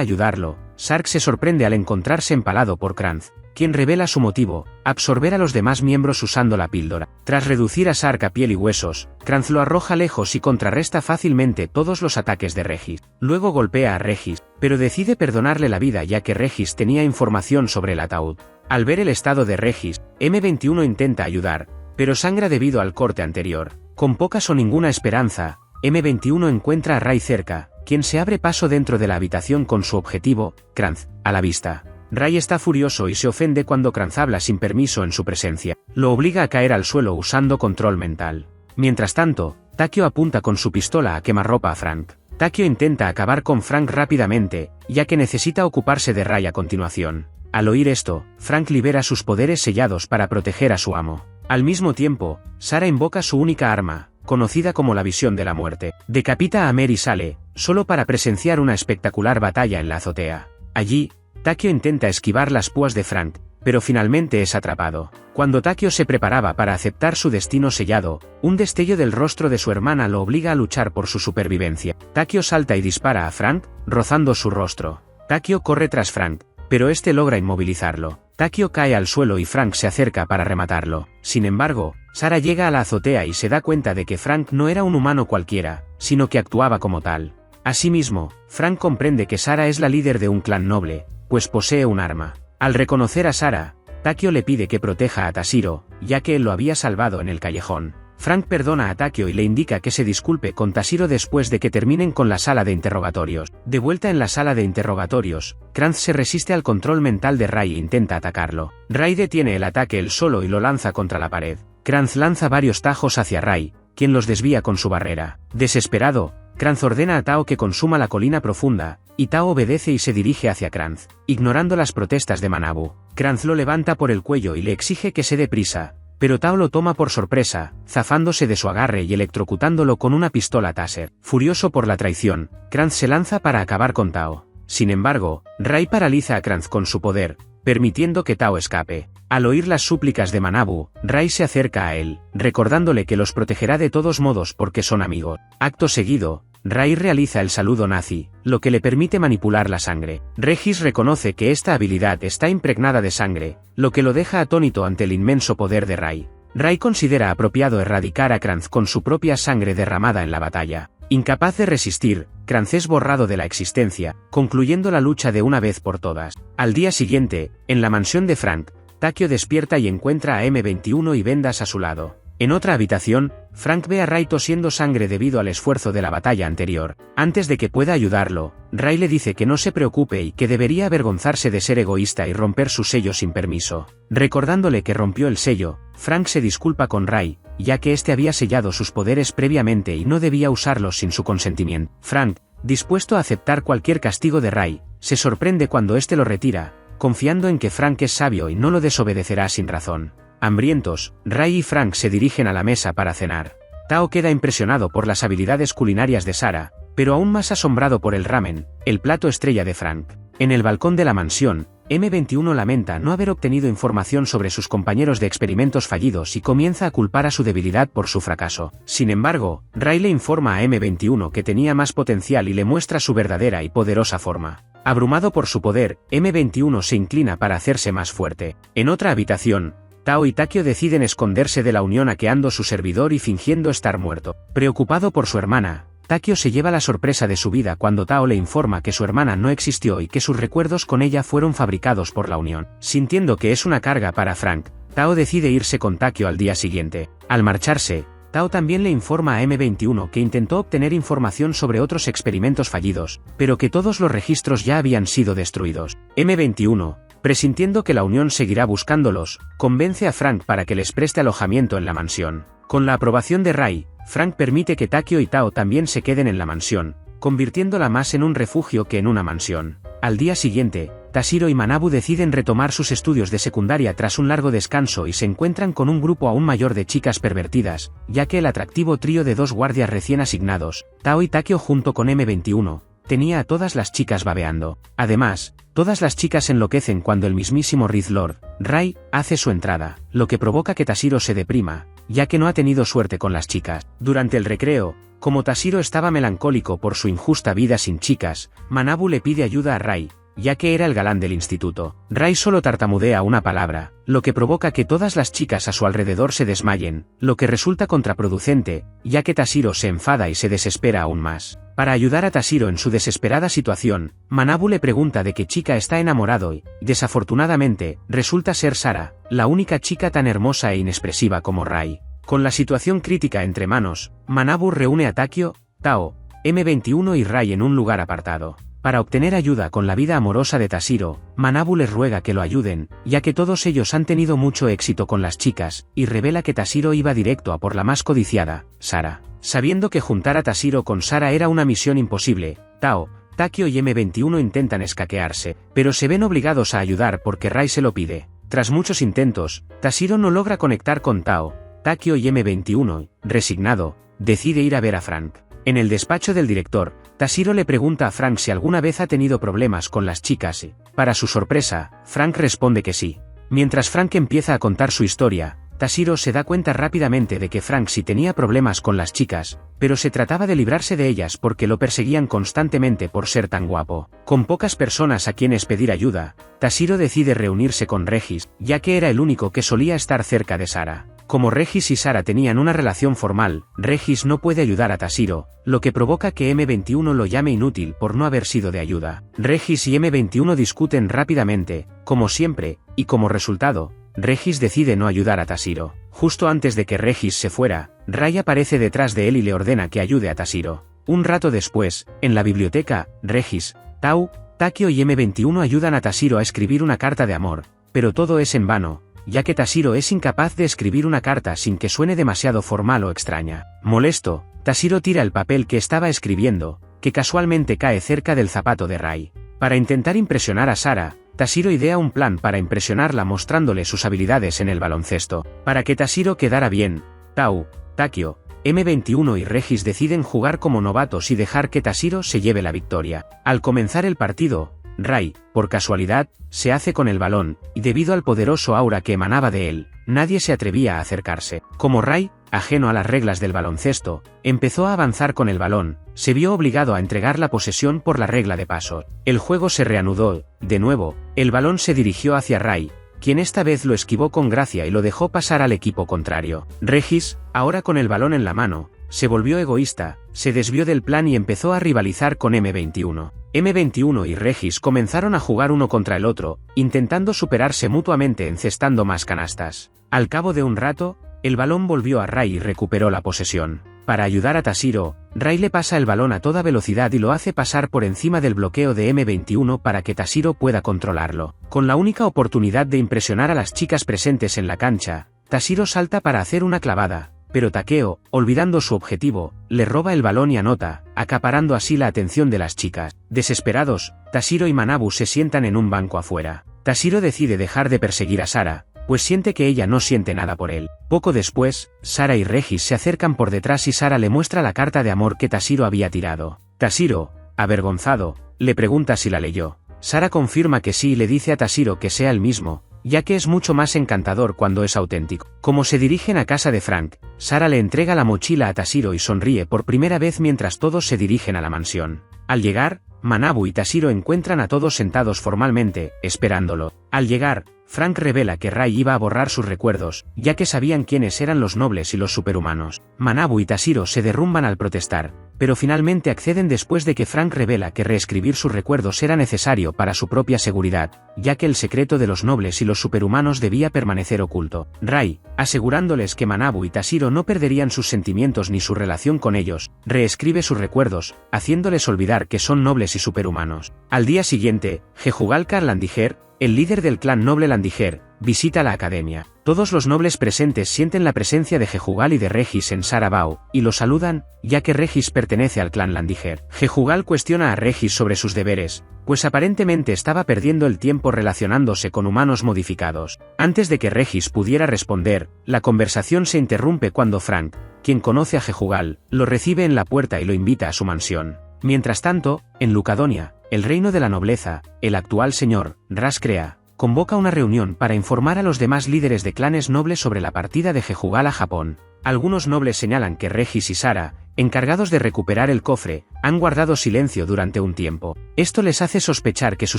ayudarlo, Sark se sorprende al encontrarse empalado por Kranz, quien revela su motivo: absorber a los demás miembros usando la píldora. Tras reducir a Sark a piel y huesos, Kranz lo arroja lejos y contrarresta fácilmente todos los ataques de Regis. Luego golpea a Regis, pero decide perdonarle la vida ya que Regis tenía información sobre el ataúd. Al ver el estado de Regis, M21 intenta ayudar, pero sangra debido al corte anterior. Con pocas o ninguna esperanza, M21 encuentra a Rai cerca, quien se abre paso dentro de la habitación con su objetivo, Kranz, a la vista. Rai está furioso y se ofende cuando Kranz habla sin permiso en su presencia. Lo obliga a caer al suelo usando control mental. Mientras tanto, Takio apunta con su pistola a quemarropa a Frank. Takio intenta acabar con Frank rápidamente, ya que necesita ocuparse de Rai a continuación. Al oír esto, Frank libera sus poderes sellados para proteger a su amo. Al mismo tiempo, Sara invoca su única arma, conocida como la visión de la muerte. Decapita a Amer y sale, solo para presenciar una espectacular batalla en la azotea. Allí, Takio intenta esquivar las púas de Frank, pero finalmente es atrapado. Cuando Takio se preparaba para aceptar su destino sellado, un destello del rostro de su hermana lo obliga a luchar por su supervivencia. Takio salta y dispara a Frank, rozando su rostro. Takio corre tras Frank, pero este logra inmovilizarlo. Takio cae al suelo y Frank se acerca para rematarlo. Sin embargo, Sara llega a la azotea y se da cuenta de que Frank no era un humano cualquiera, sino que actuaba como tal. Asimismo, Frank comprende que Sara es la líder de un clan noble, pues posee un arma. Al reconocer a Sara, Takio le pide que proteja a Tashiro, ya que él lo había salvado en el callejón. Frank perdona a Takio y le indica que se disculpe con Tashiro después de que terminen con la sala de interrogatorios. De vuelta en la sala de interrogatorios, Kranz se resiste al control mental de Rai e intenta atacarlo. Rai detiene el ataque él solo y lo lanza contra la pared. Kranz lanza varios tajos hacia Rai, quien los desvía con su barrera. Desesperado, Kranz ordena a Tao que consuma la colina profunda, y Tao obedece y se dirige hacia Kranz, ignorando las protestas de Manabu. Kranz lo levanta por el cuello y le exige que se dé prisa, pero Tao lo toma por sorpresa, zafándose de su agarre y electrocutándolo con una pistola Taser. Furioso por la traición, Kranz se lanza para acabar con Tao. Sin embargo, Rai paraliza a Kranz con su poder, permitiendo que Tao escape. Al oír las súplicas de Manabu, Rai se acerca a él, recordándole que los protegerá de todos modos porque son amigos. Acto seguido, Rai realiza el saludo nazi, lo que le permite manipular la sangre. Regis reconoce que esta habilidad está impregnada de sangre, lo que lo deja atónito ante el inmenso poder de Rai. Rai considera apropiado erradicar a Kranz con su propia sangre derramada en la batalla. Incapaz de resistir, Kranz es borrado de la existencia, concluyendo la lucha de una vez por todas. Al día siguiente, en la mansión de Frank, Takio despierta y encuentra a M21 y Vendas a su lado. En otra habitación, Frank ve a Rai tosiendo sangre debido al esfuerzo de la batalla anterior. Antes de que pueda ayudarlo, Rai le dice que no se preocupe y que debería avergonzarse de ser egoísta y romper su sello sin permiso. Recordándole que rompió el sello, Frank se disculpa con Rai, ya que este había sellado sus poderes previamente y no debía usarlos sin su consentimiento. Frank, dispuesto a aceptar cualquier castigo de Rai, se sorprende cuando este lo retira, confiando en que Frank es sabio y no lo desobedecerá sin razón. Hambrientos, Rai y Frank se dirigen a la mesa para cenar. Tao queda impresionado por las habilidades culinarias de Sara, pero aún más asombrado por el ramen, el plato estrella de Frank. En el balcón de la mansión, M21 lamenta no haber obtenido información sobre sus compañeros de experimentos fallidos y comienza a culpar a su debilidad por su fracaso. Sin embargo, Ray le informa a M21 que tenía más potencial y le muestra su verdadera y poderosa forma. Abrumado por su poder, M21 se inclina para hacerse más fuerte. En otra habitación, Tao y Takeo deciden esconderse de la unión hackeando su servidor y fingiendo estar muerto. Preocupado por su hermana, Takeo se lleva la sorpresa de su vida cuando Tao le informa que su hermana no existió y que sus recuerdos con ella fueron fabricados por la unión. Sintiendo que es una carga para Frank, Tao decide irse con Takeo al día siguiente. Al marcharse, Tao también le informa a M21 que intentó obtener información sobre otros experimentos fallidos, pero que todos los registros ya habían sido destruidos. M21, presintiendo que la unión seguirá buscándolos, convence a Frank para que les preste alojamiento en la mansión. Con la aprobación de Ray, Frank permite que Takeo y Tao también se queden en la mansión, convirtiéndola más en un refugio que en una mansión. Al día siguiente, Tashiro y Manabu deciden retomar sus estudios de secundaria tras un largo descanso y se encuentran con un grupo aún mayor de chicas pervertidas, ya que el atractivo trío de 2 guardias recién asignados, Tao y Takeo junto con M21, tenía a todas las chicas babeando. Además, todas las chicas enloquecen cuando el mismísimo Riz Lord, Ray, hace su entrada, lo que provoca que Tashiro se deprima, ya que no ha tenido suerte con las chicas. Durante el recreo, como Tashiro estaba melancólico por su injusta vida sin chicas, Manabu le pide ayuda a Ray, ya que era el galán del instituto. Ray solo tartamudea una palabra, lo que provoca que todas las chicas a su alrededor se desmayen, lo que resulta contraproducente, ya que Tashiro se enfada y se desespera aún más. Para ayudar a Tashiro en su desesperada situación, Manabu le pregunta de qué chica está enamorado y, desafortunadamente, resulta ser Sara, la única chica tan hermosa e inexpresiva como Ray. Con la situación crítica entre manos, Manabu reúne a Takeo, Tao, M21 y Ray en un lugar apartado. Para obtener ayuda con la vida amorosa de Tashiro, Manabu les ruega que lo ayuden, ya que todos ellos han tenido mucho éxito con las chicas, y revela que Tashiro iba directo a por la más codiciada, Sara. Sabiendo que juntar a Tashiro con Sara era una misión imposible, Tao, Takeo y M21 intentan escaquearse, pero se ven obligados a ayudar porque Ray se lo pide. Tras muchos intentos, Tashiro no logra conectar con Tao, Takeo y M21, resignado, decide ir a ver a Frank. En el despacho del director, Tashiro le pregunta a Frank si alguna vez ha tenido problemas con las chicas y, para su sorpresa, Frank responde que sí. Mientras Frank empieza a contar su historia, Tashiro se da cuenta rápidamente de que Frank sí tenía problemas con las chicas, pero se trataba de librarse de ellas porque lo perseguían constantemente por ser tan guapo. Con pocas personas a quienes pedir ayuda, Tashiro decide reunirse con Regis, ya que era el único que solía estar cerca de Sara. Como Regis y Sara tenían una relación formal, Regis no puede ayudar a Tashiro, lo que provoca que M21 lo llame inútil por no haber sido de ayuda. Regis y M21 discuten rápidamente, como siempre, y como resultado, Regis decide no ayudar a Tashiro. Justo antes de que Regis se fuera, Ray aparece detrás de él y le ordena que ayude a Tashiro. Un rato después, en la biblioteca, Regis, Tao, Takeo y M21 ayudan a Tashiro a escribir una carta de amor, pero todo es en vano, ya que Tashiro es incapaz de escribir una carta sin que suene demasiado formal o extraña. Molesto, Tashiro tira el papel que estaba escribiendo, que casualmente cae cerca del zapato de Ray. Para intentar impresionar a Sara, Tashiro idea un plan para impresionarla mostrándole sus habilidades en el baloncesto. Para que Tashiro quedara bien, Tao, Takeo, M21 y Regis deciden jugar como novatos y dejar que Tashiro se lleve la victoria. Al comenzar el partido, Ray, por casualidad, se hace con el balón, y debido al poderoso aura que emanaba de él, nadie se atrevía a acercarse. Como Ray, ajeno a las reglas del baloncesto, empezó a avanzar con el balón, se vio obligado a entregar la posesión por la regla de pasos. El juego se reanudó, de nuevo, el balón se dirigió hacia Ray, quien esta vez lo esquivó con gracia y lo dejó pasar al equipo contrario. Regis, ahora con el balón en la mano, se volvió egoísta, se desvió del plan y empezó a rivalizar con M21. M21 y Regis comenzaron a jugar uno contra el otro, intentando superarse mutuamente encestando más canastas. Al cabo de un rato, el balón volvió a Ray y recuperó la posesión. Para ayudar a Tashiro, Ray le pasa el balón a toda velocidad y lo hace pasar por encima del bloqueo de M21 para que Tashiro pueda controlarlo. Con la única oportunidad de impresionar a las chicas presentes en la cancha, Tashiro salta para hacer una clavada, pero Takeo, olvidando su objetivo, le roba el balón y anota, acaparando así la atención de las chicas. Desesperados, Tashiro y Manabu se sientan en un banco afuera. Tashiro decide dejar de perseguir a Sara, pues siente que ella no siente nada por él. Poco después, Sara y Regis se acercan por detrás y Sara le muestra la carta de amor que Tashiro había tirado. Tashiro, avergonzado, le pregunta si la leyó. Sara confirma que sí y le dice a Tashiro que sea el mismo, ya que es mucho más encantador cuando es auténtico. Como se dirigen a casa de Frank, Sara le entrega la mochila a Tashiro y sonríe por primera vez mientras todos se dirigen a la mansión. Al llegar, Manabu y Tashiro encuentran a todos sentados formalmente, esperándolo. Al llegar, Frank revela que Rai iba a borrar sus recuerdos, ya que sabían quiénes eran los nobles y los superhumanos. Manabu y Tashiro se derrumban al protestar, pero finalmente acceden después de que Frank revela que reescribir sus recuerdos era necesario para su propia seguridad, ya que el secreto de los nobles y los superhumanos debía permanecer oculto. Rai, asegurándoles que Manabu y Tashiro no perderían sus sentimientos ni su relación con ellos, reescribe sus recuerdos, haciéndoles olvidar que son nobles y superhumanos. Al día siguiente, Jejugalkar Landiger, el líder del clan noble Landiger, visita la academia. Todos los nobles presentes sienten la presencia de Jejugal y de Regis en Sarabao, y lo saludan, ya que Regis pertenece al clan Landiger. Jejugal cuestiona a Regis sobre sus deberes, pues aparentemente estaba perdiendo el tiempo relacionándose con humanos modificados. Antes de que Regis pudiera responder, la conversación se interrumpe cuando Frank, quien conoce a Jejugal, lo recibe en la puerta y lo invita a su mansión. Mientras tanto, en Lucadonia, el reino de la nobleza, el actual señor, Raskrea, convoca una reunión para informar a los demás líderes de clanes nobles sobre la partida de Jejugal a Japón. Algunos nobles señalan que Regis y Sara, encargados de recuperar el cofre, han guardado silencio durante un tiempo. Esto les hace sospechar que su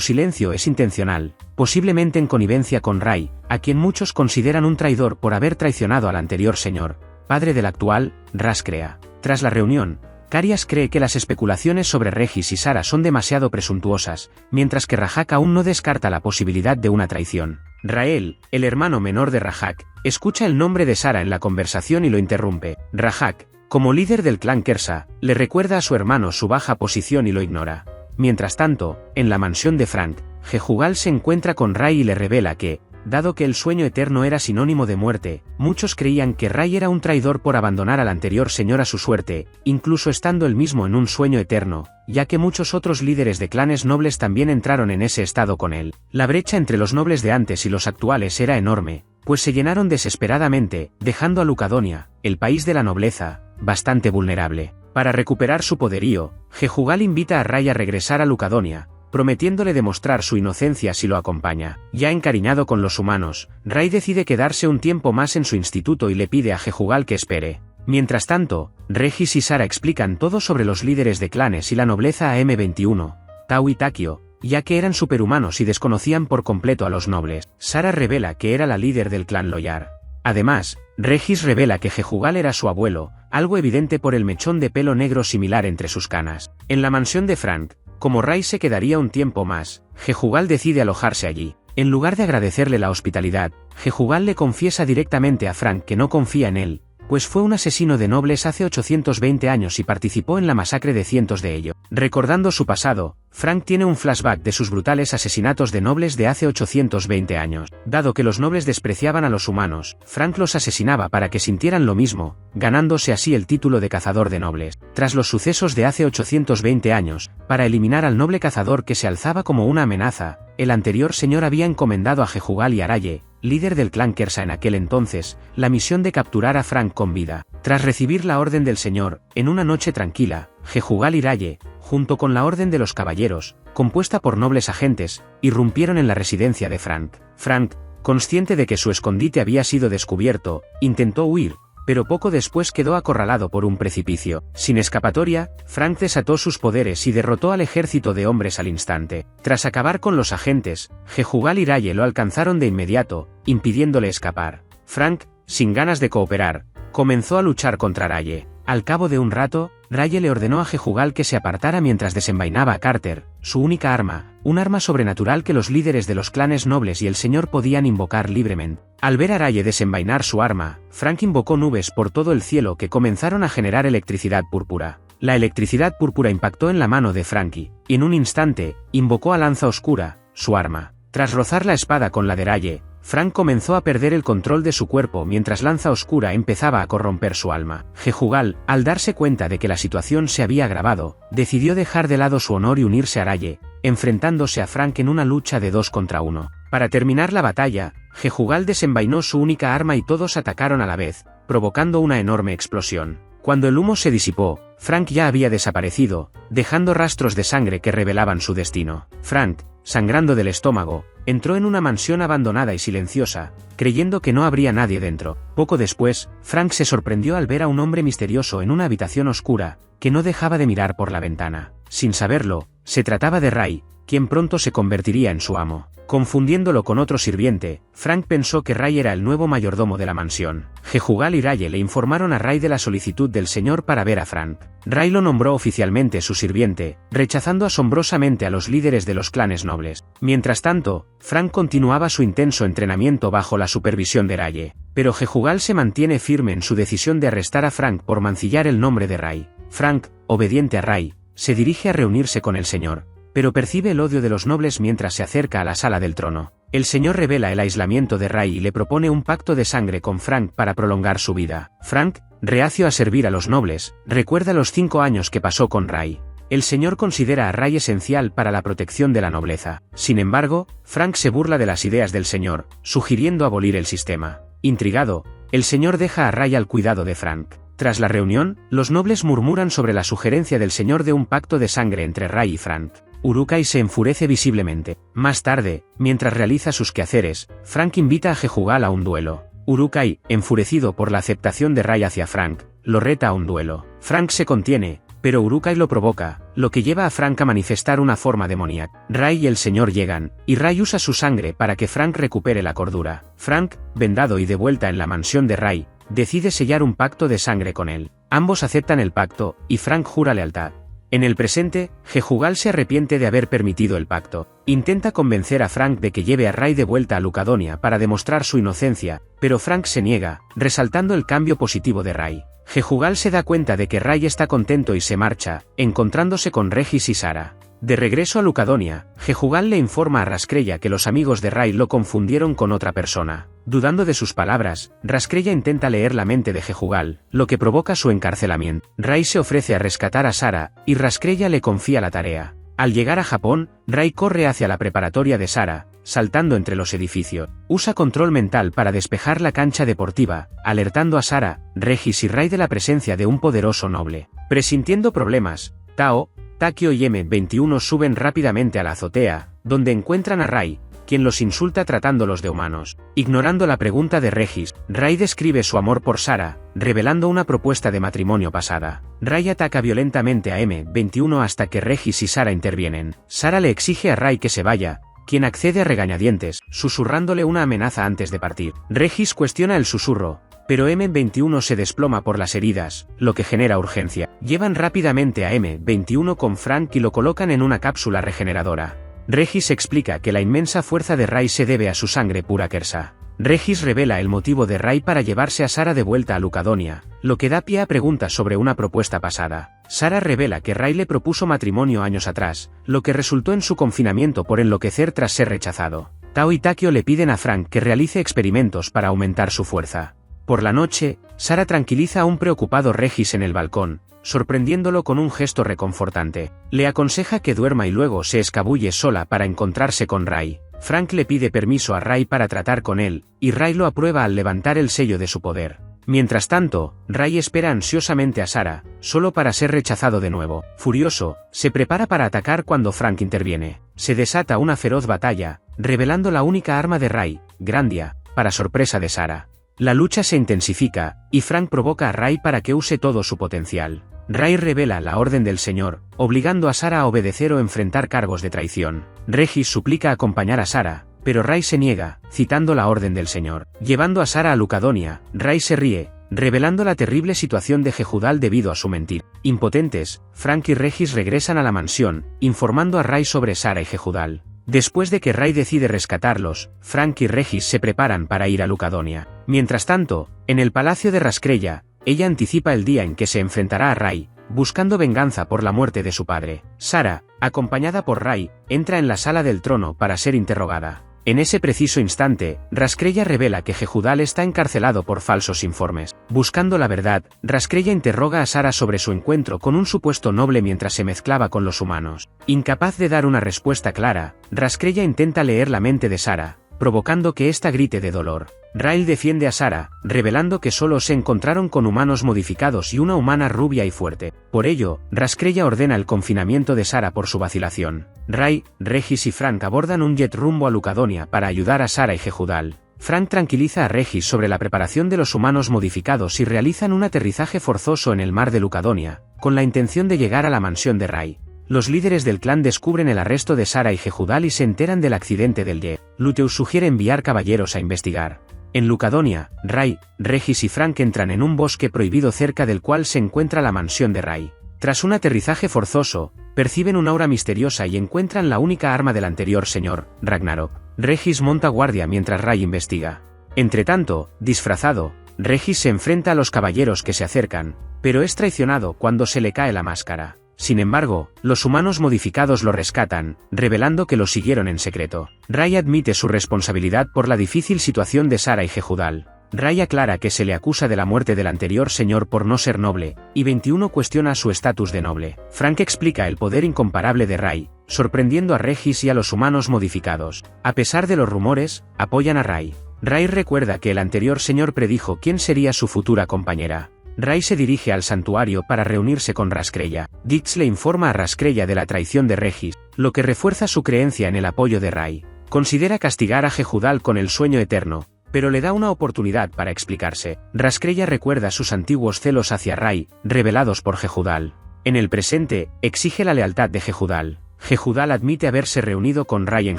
silencio es intencional, posiblemente en connivencia con Rai, a quien muchos consideran un traidor por haber traicionado al anterior señor, padre del actual, Raskrea. Tras la reunión, Carias cree que las especulaciones sobre Regis y Sara son demasiado presuntuosas, mientras que Rajak aún no descarta la posibilidad de una traición. Rael, el hermano menor de Rajak, escucha el nombre de Sara en la conversación y lo interrumpe. Rajak, como líder del clan Kersa, le recuerda a su hermano su baja posición y lo ignora. Mientras tanto, en la mansión de Frank, Jejugal se encuentra con Rai y le revela que, dado que el sueño eterno era sinónimo de muerte, muchos creían que Rai era un traidor por abandonar al anterior señor a su suerte, incluso estando él mismo en un sueño eterno, ya que muchos otros líderes de clanes nobles también entraron en ese estado con él. La brecha entre los nobles de antes y los actuales era enorme, pues se llenaron desesperadamente, dejando a Lucadonia, el país de la nobleza, bastante vulnerable. Para recuperar su poderío, Jejugal invita a Rai a regresar a Lucadonia, prometiéndole demostrar su inocencia si lo acompaña. Ya encariñado con los humanos, Rai decide quedarse un tiempo más en su instituto y le pide a Jejugal que espere. Mientras tanto, Regis y Sara explican todo sobre los líderes de clanes y la nobleza a M21, Tao y Takio, ya que eran superhumanos y desconocían por completo a los nobles. Sara revela que era la líder del clan Loyar. Además, Regis revela que Jejugal era su abuelo, algo evidente por el mechón de pelo negro similar entre sus canas. En la mansión de Frank, como Rai se quedaría un tiempo más, Jejugal decide alojarse allí. En lugar de agradecerle la hospitalidad, Jejugal le confiesa directamente a Frank que no confía en él, pues fue un asesino de nobles hace 820 años y participó en la masacre de cientos de ellos. Recordando su pasado, Frank tiene un flashback de sus brutales asesinatos de nobles de hace 820 años. Dado que los nobles despreciaban a los humanos, Frank los asesinaba para que sintieran lo mismo, ganándose así el título de cazador de nobles. Tras los sucesos de hace 820 años, para eliminar al noble cazador que se alzaba como una amenaza, el anterior señor había encomendado a Jejugal y Araye, líder del clan Kersa en aquel entonces, la misión de capturar a Frank con vida. Tras recibir la orden del señor, en una noche tranquila, Jejugal y Araye, junto con la orden de los caballeros, compuesta por nobles agentes, irrumpieron en la residencia de Frank. Frank, consciente de que su escondite había sido descubierto, intentó huir, pero poco después quedó acorralado por un precipicio. Sin escapatoria, Frank desató sus poderes y derrotó al ejército de hombres al instante. Tras acabar con los agentes, Jejugal y Raye lo alcanzaron de inmediato, impidiéndole escapar. Frank, sin ganas de cooperar, comenzó a luchar contra Raye. Al cabo de un rato, Raye le ordenó a Jejugal que se apartara mientras desenvainaba a Carter, su única arma, un arma sobrenatural que los líderes de los clanes nobles y el señor podían invocar libremente. Al ver a Raye desenvainar su arma, Frank invocó nubes por todo el cielo que comenzaron a generar electricidad púrpura. La electricidad púrpura impactó en la mano de Frankie, y en un instante, invocó a Lanza Oscura, su arma. Tras rozar la espada con la de Raye, Frank comenzó a perder el control de su cuerpo mientras Lanza Oscura empezaba a corromper su alma. Jejugal, al darse cuenta de que la situación se había agravado, decidió dejar de lado su honor y unirse a Raye, enfrentándose a Frank en una lucha de 2 contra 1. Para terminar la batalla, Jehúgal desenvainó su única arma y todos atacaron a la vez, provocando una enorme explosión. Cuando el humo se disipó, Frank ya había desaparecido, dejando rastros de sangre que revelaban su destino. Frank, sangrando del estómago, entró en una mansión abandonada y silenciosa, creyendo que no habría nadie dentro. Poco después, Frank se sorprendió al ver a un hombre misterioso en una habitación oscura, que no dejaba de mirar por la ventana. Sin saberlo, se trataba de Ray, quien pronto se convertiría en su amo. Confundiéndolo con otro sirviente, Frank pensó que Ray era el nuevo mayordomo de la mansión. Jehúgal y Raye le informaron a Ray de la solicitud del señor para ver a Frank. Ray lo nombró oficialmente su sirviente, rechazando asombrosamente a los líderes de los clanes nobles. Mientras tanto, Frank continuaba su intenso entrenamiento bajo la supervisión de Raye. Pero Jehúgal se mantiene firme en su decisión de arrestar a Frank por mancillar el nombre de Ray. Frank, obediente a Ray, se dirige a reunirse con el señor, pero percibe el odio de los nobles mientras se acerca a la sala del trono. El señor revela el aislamiento de Ray y le propone un pacto de sangre con Frank para prolongar su vida. Frank, reacio a servir a los nobles, recuerda los 5 años que pasó con Ray. El señor considera a Ray esencial para la protección de la nobleza. Sin embargo, Frank se burla de las ideas del señor, sugiriendo abolir el sistema. Intrigado, el señor deja a Ray al cuidado de Frank. Tras la reunión, los nobles murmuran sobre la sugerencia del señor de un pacto de sangre entre Ray y Frank. Uruk-hai se enfurece visiblemente. Más tarde, mientras realiza sus quehaceres, Frank invita a Jehúgal a un duelo. Uruk-hai, enfurecido por la aceptación de Ray hacia Frank, lo reta a un duelo. Frank se contiene, pero Uruk-hai lo provoca, lo que lleva a Frank a manifestar una forma demoníaca. Ray y el señor llegan, y Ray usa su sangre para que Frank recupere la cordura. Frank, vendado y de vuelta en la mansión de Ray, decide sellar un pacto de sangre con él. Ambos aceptan el pacto, y Frank jura lealtad. En el presente, Jehúgal se arrepiente de haber permitido el pacto. Intenta convencer a Frank de que lleve a Ray de vuelta a Lucadonia para demostrar su inocencia, pero Frank se niega, resaltando el cambio positivo de Ray. Jehúgal se da cuenta de que Ray está contento y se marcha, encontrándose con Regis y Sara. De regreso a Lucadonia, Jehúgal le informa a Raskrella que los amigos de Ray lo confundieron con otra persona. Dudando de sus palabras, Raskrella intenta leer la mente de Jehúgal, lo que provoca su encarcelamiento. Ray se ofrece a rescatar a Sara, y Raskrella le confía la tarea. Al llegar a Japón, Ray corre hacia la preparatoria de Sara, saltando entre los edificios. Usa control mental para despejar la cancha deportiva, alertando a Sara, Regis y Ray de la presencia de un poderoso noble. Presintiendo problemas, Tao, Takio y M21 suben rápidamente a la azotea, donde encuentran a Ray, quien los insulta tratándolos de humanos. Ignorando la pregunta de Regis, Ray describe su amor por Sara, revelando una propuesta de matrimonio pasada. Ray ataca violentamente a M21 hasta que Regis y Sara intervienen. Sara le exige a Ray que se vaya, quien accede a regañadientes, susurrándole una amenaza antes de partir. Regis cuestiona el susurro, pero M21 se desploma por las heridas, lo que genera urgencia. Llevan rápidamente a M21 con Frank y lo colocan en una cápsula regeneradora. Regis explica que la inmensa fuerza de Ray se debe a su sangre pura Kersa. Regis revela el motivo de Ray para llevarse a Sara de vuelta a Lucadonia, lo que da pie a preguntas sobre una propuesta pasada. Sara revela que Ray le propuso matrimonio años atrás, lo que resultó en su confinamiento por enloquecer tras ser rechazado. Tao y Takio le piden a Frank que realice experimentos para aumentar su fuerza. Por la noche, Sara tranquiliza a un preocupado Regis en el balcón, sorprendiéndolo con un gesto reconfortante. Le aconseja que duerma y luego se escabulle sola para encontrarse con Ray. Frank le pide permiso a Ray para tratar con él, y Ray lo aprueba al levantar el sello de su poder. Mientras tanto, Ray espera ansiosamente a Sara, solo para ser rechazado de nuevo. Furioso, se prepara para atacar cuando Frank interviene. Se desata una feroz batalla, revelando la única arma de Ray, Grandia, para sorpresa de Sara. La lucha se intensifica, y Frank provoca a Ray para que use todo su potencial. Ray revela la orden del señor, obligando a Sara a obedecer o enfrentar cargos de traición. Regis suplica acompañar a Sara, pero Ray se niega, citando la orden del señor. Llevando a Sara a Lucadonia, Ray se ríe, revelando la terrible situación de Jehúgal debido a su mentir. Impotentes, Frank y Regis regresan a la mansión, informando a Ray sobre Sara y Jehúgal. Después de que Ray decide rescatarlos, Frank y Regis se preparan para ir a Lucadonia. Mientras tanto, en el palacio de Raskrella, ella anticipa el día en que se enfrentará a Ray, buscando venganza por la muerte de su padre. Sara, acompañada por Ray, entra en la sala del trono para ser interrogada. En ese preciso instante, Raskrella revela que Jehúgal está encarcelado por falsos informes. Buscando la verdad, Raskrella interroga a Sara sobre su encuentro con un supuesto noble mientras se mezclaba con los humanos. Incapaz de dar una respuesta clara, Raskrella intenta leer la mente de Sara, provocando que ésta grite de dolor. Rael defiende a Sarah, revelando que solo se encontraron con humanos modificados y una humana rubia y fuerte. Por ello, Raskrella ordena el confinamiento de Sarah por su vacilación. Ray, Regis y Frank abordan un jet rumbo a Lucadonia para ayudar a Sarah y Jehudal. Frank tranquiliza a Regis sobre la preparación de los humanos modificados y realizan un aterrizaje forzoso en el mar de Lucadonia, con la intención de llegar a la mansión de Ray. Los líderes del clan descubren el arresto de Sarah y Jehudal y se enteran del accidente del jet. Luteus sugiere enviar caballeros a investigar. En Lucadonia, Ray, Regis y Frank entran en un bosque prohibido cerca del cual se encuentra la mansión de Ray. Tras un aterrizaje forzoso, perciben una aura misteriosa y encuentran la única arma del anterior señor, Ragnarok. Regis monta guardia mientras Ray investiga. Entretanto, disfrazado, Regis se enfrenta a los caballeros que se acercan, pero es traicionado cuando se le cae la máscara. Sin embargo, los humanos modificados lo rescatan, revelando que lo siguieron en secreto. Ray admite su responsabilidad por la difícil situación de Sarah y Jehudal. Ray aclara que se le acusa de la muerte del anterior señor por no ser noble, y 21 cuestiona su estatus de noble. Frank explica el poder incomparable de Ray, sorprendiendo a Regis y a los humanos modificados. A pesar de los rumores, apoyan a Ray. Ray recuerda que el anterior señor predijo quién sería su futura compañera. Ray se dirige al santuario para reunirse con Raskrella. Dix le informa a Raskrella de la traición de Regis, lo que refuerza su creencia en el apoyo de Ray. Considera castigar a Jehudal con el sueño eterno, pero le da una oportunidad para explicarse. Raskrella recuerda sus antiguos celos hacia Ray, revelados por Jehudal. En el presente, exige la lealtad de Jehudal. Jehudal admite haberse reunido con Ray en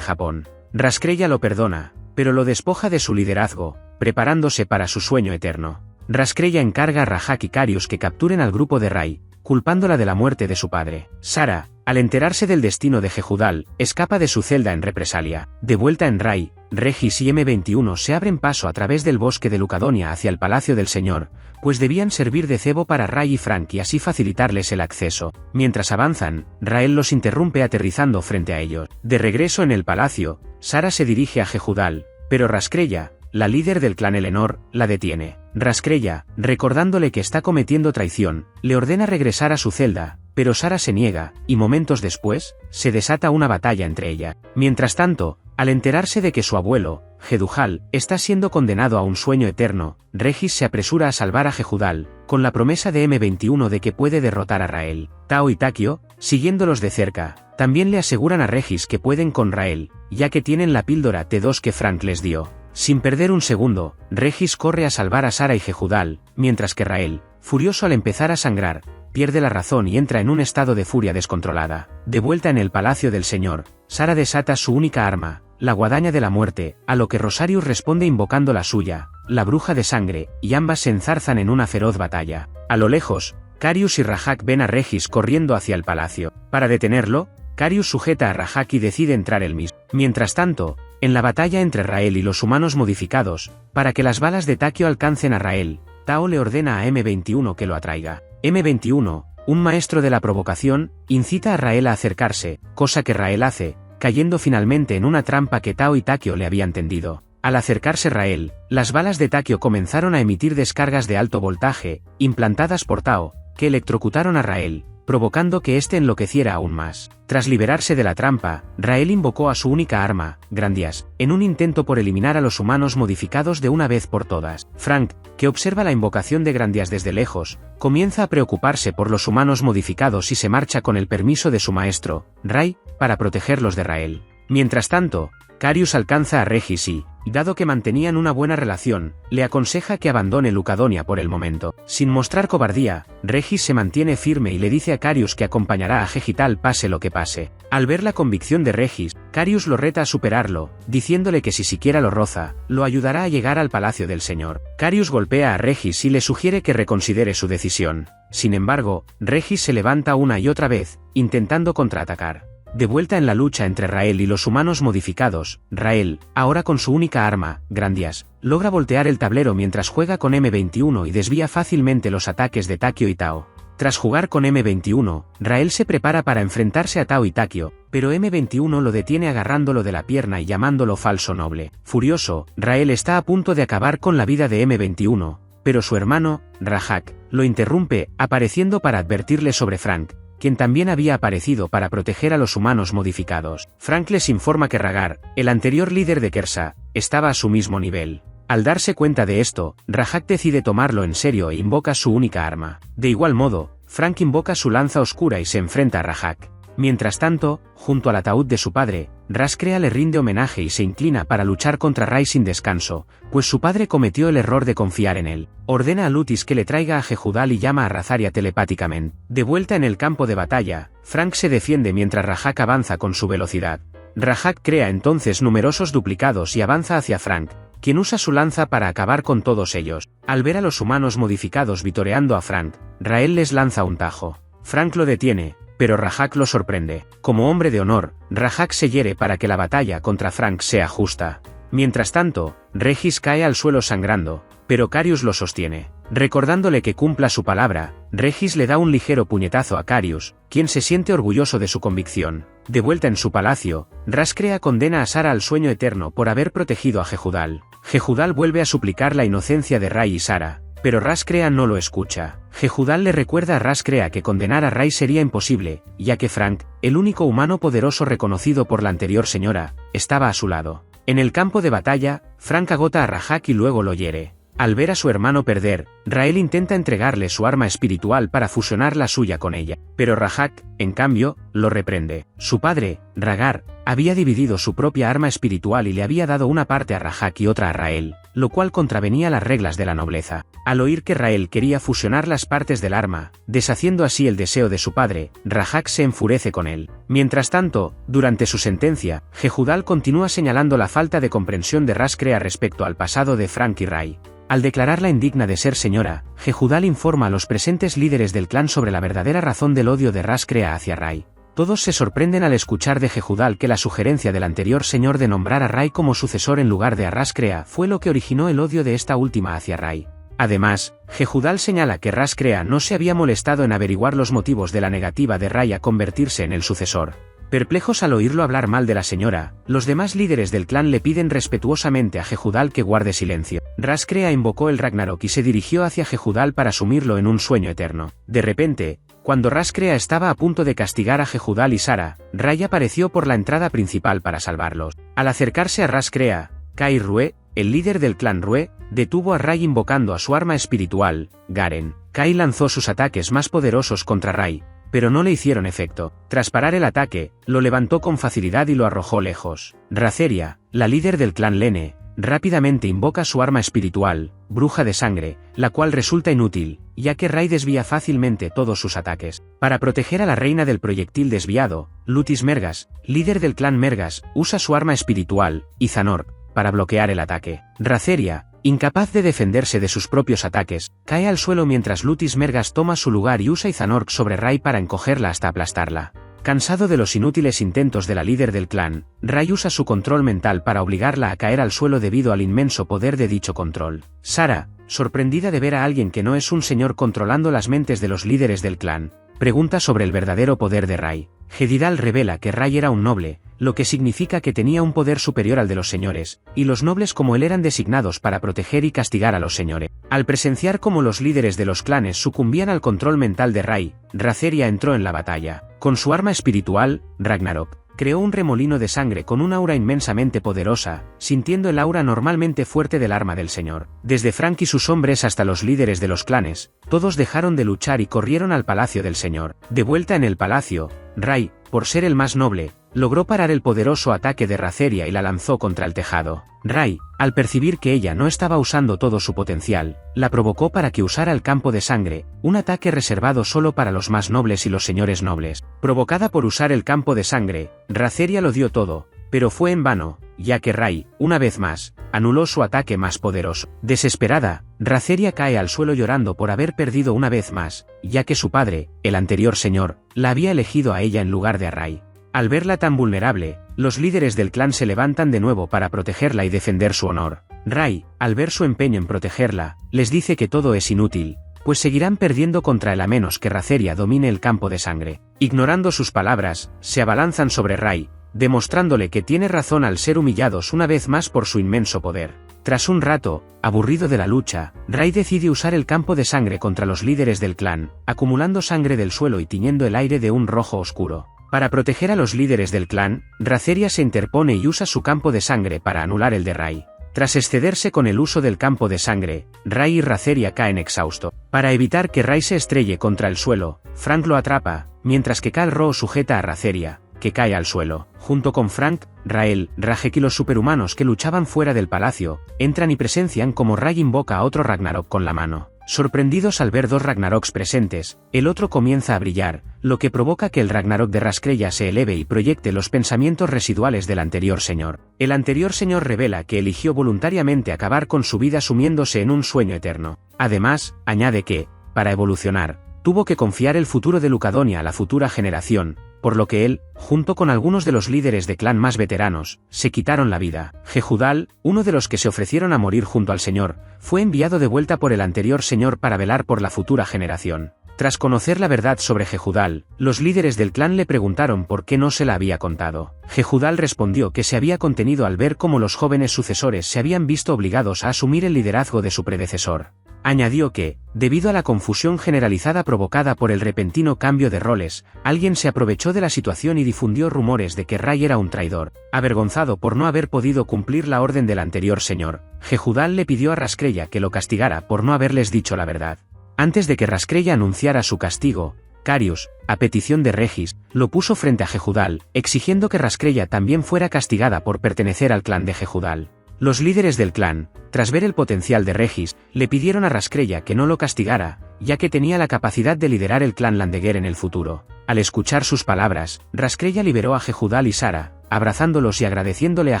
Japón. Raskrella lo perdona, pero lo despoja de su liderazgo, preparándose para su sueño eterno. Raskrella encarga a Rajak y Carius que capturen al grupo de Ray, culpándola de la muerte de su padre. Sarah, al enterarse del destino de Jehudal, escapa de su celda en represalia. De vuelta en Ray, Regis y M21 se abren paso a través del bosque de Lucadonia hacia el Palacio del Señor, pues debían servir de cebo para Ray y Frank y así facilitarles el acceso. Mientras avanzan, Rael los interrumpe aterrizando frente a ellos. De regreso en el palacio, Sarah se dirige a Jehudal, pero Raskrella, la líder del clan Eleanor, la detiene. Raskrella, recordándole que está cometiendo traición, le ordena regresar a su celda, pero Sarah se niega, y momentos después, se desata una batalla entre ella. Mientras tanto, al enterarse de que su abuelo, Jehudal, está siendo condenado a un sueño eterno, Regis se apresura a salvar a Jehudal, con la promesa de M21 de que puede derrotar a Rael. Tao y Takio, siguiéndolos de cerca, también le aseguran a Regis que pueden con Rael, ya que tienen la píldora T2 que Frank les dio. Sin perder un segundo, Regis corre a salvar a Sarah y Jehudal, mientras que Rael, furioso al empezar a sangrar, pierde la razón y entra en un estado de furia descontrolada. De vuelta en el Palacio del Señor, Sarah desata su única arma, la guadaña de la muerte, a lo que Rosarius responde invocando la suya, la bruja de sangre, y ambas se enzarzan en una feroz batalla. A lo lejos, Carius y Rajak ven a Regis corriendo hacia el palacio. Para detenerlo, Carius sujeta a Rajak y decide entrar él mismo. Mientras tanto, en la batalla entre Rael y los humanos modificados, para que las balas de Takio alcancen a Rael, Tao le ordena a M21 que lo atraiga. M21, un maestro de la provocación, incita a Rael a acercarse, cosa que Rael hace, cayendo finalmente en una trampa que Tao y Takio le habían tendido. Al acercarse Rael, las balas de Takio comenzaron a emitir descargas de alto voltaje, implantadas por Tao, que electrocutaron a Rael, provocando que éste enloqueciera aún más. Tras liberarse de la trampa, Rael invocó a su única arma, Grandias, en un intento por eliminar a los humanos modificados de una vez por todas. Frank, que observa la invocación de Grandias desde lejos, comienza a preocuparse por los humanos modificados y se marcha con el permiso de su maestro, Ray, para protegerlos de Rael. Mientras tanto, Carius alcanza a Regis y, dado que mantenían una buena relación, le aconseja que abandone Lucadonia por el momento. Sin mostrar cobardía, Regis se mantiene firme y le dice a Carius que acompañará a Jehudal pase lo que pase. Al ver la convicción de Regis, Carius lo reta a superarlo, diciéndole que si siquiera lo roza, lo ayudará a llegar al Palacio del Señor. Carius golpea a Regis y le sugiere que reconsidere su decisión. Sin embargo, Regis se levanta una y otra vez, intentando contraatacar. De vuelta en la lucha entre Rael y los humanos modificados, Rael, ahora con su única arma, Grandias, logra voltear el tablero mientras juega con M21 y desvía fácilmente los ataques de Takio y Tao. Tras jugar con M21, Rael se prepara para enfrentarse a Tao y Takio, pero M21 lo detiene agarrándolo de la pierna y llamándolo falso noble. Furioso, Rael está a punto de acabar con la vida de M21, pero su hermano, Rajak, lo interrumpe, apareciendo para advertirle sobre Frank, quien también había aparecido para proteger a los humanos modificados. Frank les informa que Ragar, el anterior líder de Kersa, estaba a su mismo nivel. Al darse cuenta de esto, Rajak decide tomarlo en serio e invoca su única arma. De igual modo, Frank invoca su lanza oscura y se enfrenta a Rajak. Mientras tanto, junto al ataúd de su padre, Raskrea le rinde homenaje y se inclina para luchar contra Rai sin descanso, pues su padre cometió el error de confiar en él. Ordena a Lutis que le traiga a Jehudal y llama a Razaria telepáticamente. De vuelta en el campo de batalla, Frank se defiende mientras Rajak avanza con su velocidad. Rajak crea entonces numerosos duplicados y avanza hacia Frank, quien usa su lanza para acabar con todos ellos. Al ver a los humanos modificados vitoreando a Frank, Rael les lanza un tajo. Frank lo detiene, pero Rajak lo sorprende. Como hombre de honor, Rajak se hiere para que la batalla contra Frank sea justa. Mientras tanto, Regis cae al suelo sangrando, pero Carius lo sostiene. Recordándole que cumpla su palabra, Regis le da un ligero puñetazo a Carius, quien se siente orgulloso de su convicción. De vuelta en su palacio, Raskrea condena a Sara al sueño eterno por haber protegido a Jehudal. Jehudal vuelve a suplicar la inocencia de Rai y Sara, pero Raskrea no lo escucha. Jehudal le recuerda a Raskrea que condenar a Rai sería imposible, ya que Frank, el único humano poderoso reconocido por la anterior señora, estaba a su lado. En el campo de batalla, Frank agota a Rajak y luego lo hiere. Al ver a su hermano perder, Rael intenta entregarle su arma espiritual para fusionar la suya con ella, pero Rajak, en cambio, lo reprende. Su padre, Ragar, había dividido su propia arma espiritual y le había dado una parte a Rajak y otra a Rael, lo cual contravenía las reglas de la nobleza. Al oír que Rael quería fusionar las partes del arma, deshaciendo así el deseo de su padre, Rajak se enfurece con él. Mientras tanto, durante su sentencia, Jehudal continúa señalando la falta de comprensión de Raskrea respecto al pasado de Frank y Rai. Al declararla indigna de ser señora, Jehudal informa a los presentes líderes del clan sobre la verdadera razón del odio de Raskrea hacia Rai. Todos se sorprenden al escuchar de Jehudal que la sugerencia del anterior señor de nombrar a Rai como sucesor en lugar de a Raskrea fue lo que originó el odio de esta última hacia Rai. Además, Jehudal señala que Raskrea no se había molestado en averiguar los motivos de la negativa de Rai a convertirse en el sucesor. Perplejos al oírlo hablar mal de la señora, los demás líderes del clan le piden respetuosamente a Jehudal que guarde silencio. Raskrea invocó el Ragnarok y se dirigió hacia Jehudal para sumirlo en un sueño eterno. De repente, cuando Raskrea estaba a punto de castigar a Jehudal y Sara, Rai apareció por la entrada principal para salvarlos. Al acercarse a Raskrea, Kai Rue, el líder del clan Rue, detuvo a Rai invocando a su arma espiritual, Garen. Kai lanzó sus ataques más poderosos contra Rai, pero no le hicieron efecto. Tras parar el ataque, lo levantó con facilidad y lo arrojó lejos. Razeria, la líder del clan Lene, rápidamente invoca su arma espiritual, Bruja de Sangre, la cual resulta inútil, ya que Rai desvía fácilmente todos sus ataques. Para proteger a la reina del proyectil desviado, Lutis Mergas, líder del clan Mergas, usa su arma espiritual, Izanor, para bloquear el ataque. Razeria, incapaz de defenderse de sus propios ataques, cae al suelo mientras Lutis Mergas toma su lugar y usa Izanork sobre Rai para encogerla hasta aplastarla. Cansado de los inútiles intentos de la líder del clan, Rai usa su control mental para obligarla a caer al suelo debido al inmenso poder de dicho control. Sara, sorprendida de ver a alguien que no es un señor controlando las mentes de los líderes del clan, pregunta sobre el verdadero poder de Rai. Jehudal revela que Rai era un noble, lo que significa que tenía un poder superior al de los señores, y los nobles como él eran designados para proteger y castigar a los señores. Al presenciar cómo los líderes de los clanes sucumbían al control mental de Rai, Razeria entró en la batalla. Con su arma espiritual, Ragnarok, creó un remolino de sangre con un aura inmensamente poderosa, sintiendo el aura normalmente fuerte del arma del señor. Desde Frank y sus hombres hasta los líderes de los clanes, todos dejaron de luchar y corrieron al palacio del señor. De vuelta en el palacio, Rai, por ser el más noble, logró parar el poderoso ataque de Razeria y la lanzó contra el tejado. Rai, al percibir que ella no estaba usando todo su potencial, la provocó para que usara el campo de sangre, un ataque reservado solo para los más nobles y los señores nobles. Provocada por usar el campo de sangre, Razeria lo dio todo, pero fue en vano, ya que Rai, una vez más, anuló su ataque más poderoso. Desesperada, Razeria cae al suelo llorando por haber perdido una vez más, ya que su padre, el anterior señor, la había elegido a ella en lugar de a Rai. Al verla tan vulnerable, los líderes del clan se levantan de nuevo para protegerla y defender su honor. Rai, al ver su empeño en protegerla, les dice que todo es inútil, pues seguirán perdiendo contra él a menos que Razeria domine el campo de sangre. Ignorando sus palabras, se abalanzan sobre Rai, demostrándole que tiene razón al ser humillados una vez más por su inmenso poder. Tras un rato, aburrido de la lucha, Rai decide usar el campo de sangre contra los líderes del clan, acumulando sangre del suelo y tiñendo el aire de un rojo oscuro. Para proteger a los líderes del clan, Razeria se interpone y usa su campo de sangre para anular el de Rai. Tras excederse con el uso del campo de sangre, Rai y Razeria caen exhaustos. Para evitar que Rai se estrelle contra el suelo, Frank lo atrapa, mientras que Khal-Roo sujeta a Razeria, que cae al suelo. Junto con Frank, Rael, Rajek y los superhumanos que luchaban fuera del palacio, entran y presencian como Rai invoca a otro Ragnarok con la mano. Sorprendidos al ver dos Ragnaroks presentes, el otro comienza a brillar, lo que provoca que el Ragnarok de Raskrella se eleve y proyecte los pensamientos residuales del anterior señor. El anterior señor revela que eligió voluntariamente acabar con su vida sumiéndose en un sueño eterno. Además, añade que, para evolucionar, tuvo que confiar el futuro de Lucadonia a la futura generación, por lo que él, junto con algunos de los líderes de clan más veteranos, se quitaron la vida. Jehudal, uno de los que se ofrecieron a morir junto al señor, fue enviado de vuelta por el anterior señor para velar por la futura generación. Tras conocer la verdad sobre Jehudal, los líderes del clan le preguntaron por qué no se la había contado. Jehudal respondió que se había contenido al ver cómo los jóvenes sucesores se habían visto obligados a asumir el liderazgo de su predecesor. Añadió que, debido a la confusión generalizada provocada por el repentino cambio de roles, alguien se aprovechó de la situación y difundió rumores de que Rai era un traidor. Avergonzado por no haber podido cumplir la orden del anterior señor, Jehudal le pidió a Raskrella que lo castigara por no haberles dicho la verdad. Antes de que Raskrella anunciara su castigo, Carius, a petición de Regis, lo puso frente a Jehudal, exigiendo que Raskrella también fuera castigada por pertenecer al clan de Jehudal. Los líderes del clan, tras ver el potencial de Regis, le pidieron a Raskrella que no lo castigara, ya que tenía la capacidad de liderar el clan Landeguer en el futuro. Al escuchar sus palabras, Raskrella liberó a Jehudal y Sara, abrazándolos y agradeciéndole a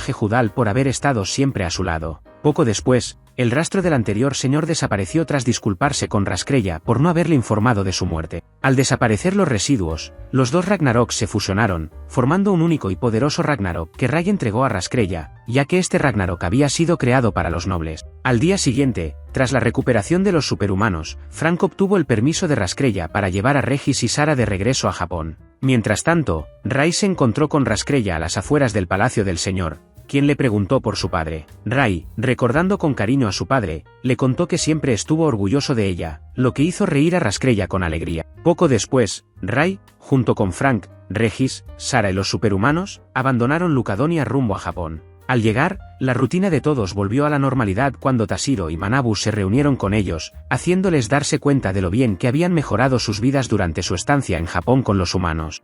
Jehudal por haber estado siempre a su lado. Poco después, el rastro del anterior señor desapareció tras disculparse con Raskrella por no haberle informado de su muerte. Al desaparecer los residuos, los dos Ragnaroks se fusionaron, formando un único y poderoso Ragnarok que Rai entregó a Raskrella, ya que este Ragnarok había sido creado para los nobles. Al día siguiente, tras la recuperación de los superhumanos, Frank obtuvo el permiso de Raskrella para llevar a Regis y Sara de regreso a Japón. Mientras tanto, Rai se encontró con Raskrella a las afueras del palacio del señor, quien le preguntó por su padre. Rai, recordando con cariño a su padre, le contó que siempre estuvo orgulloso de ella, lo que hizo reír a Raskrella con alegría. Poco después, Rai, junto con Frank, Regis, Sara y los superhumanos, abandonaron Lucadonia rumbo a Japón. Al llegar, la rutina de todos volvió a la normalidad cuando Tashiro y Manabu se reunieron con ellos, haciéndoles darse cuenta de lo bien que habían mejorado sus vidas durante su estancia en Japón con los humanos.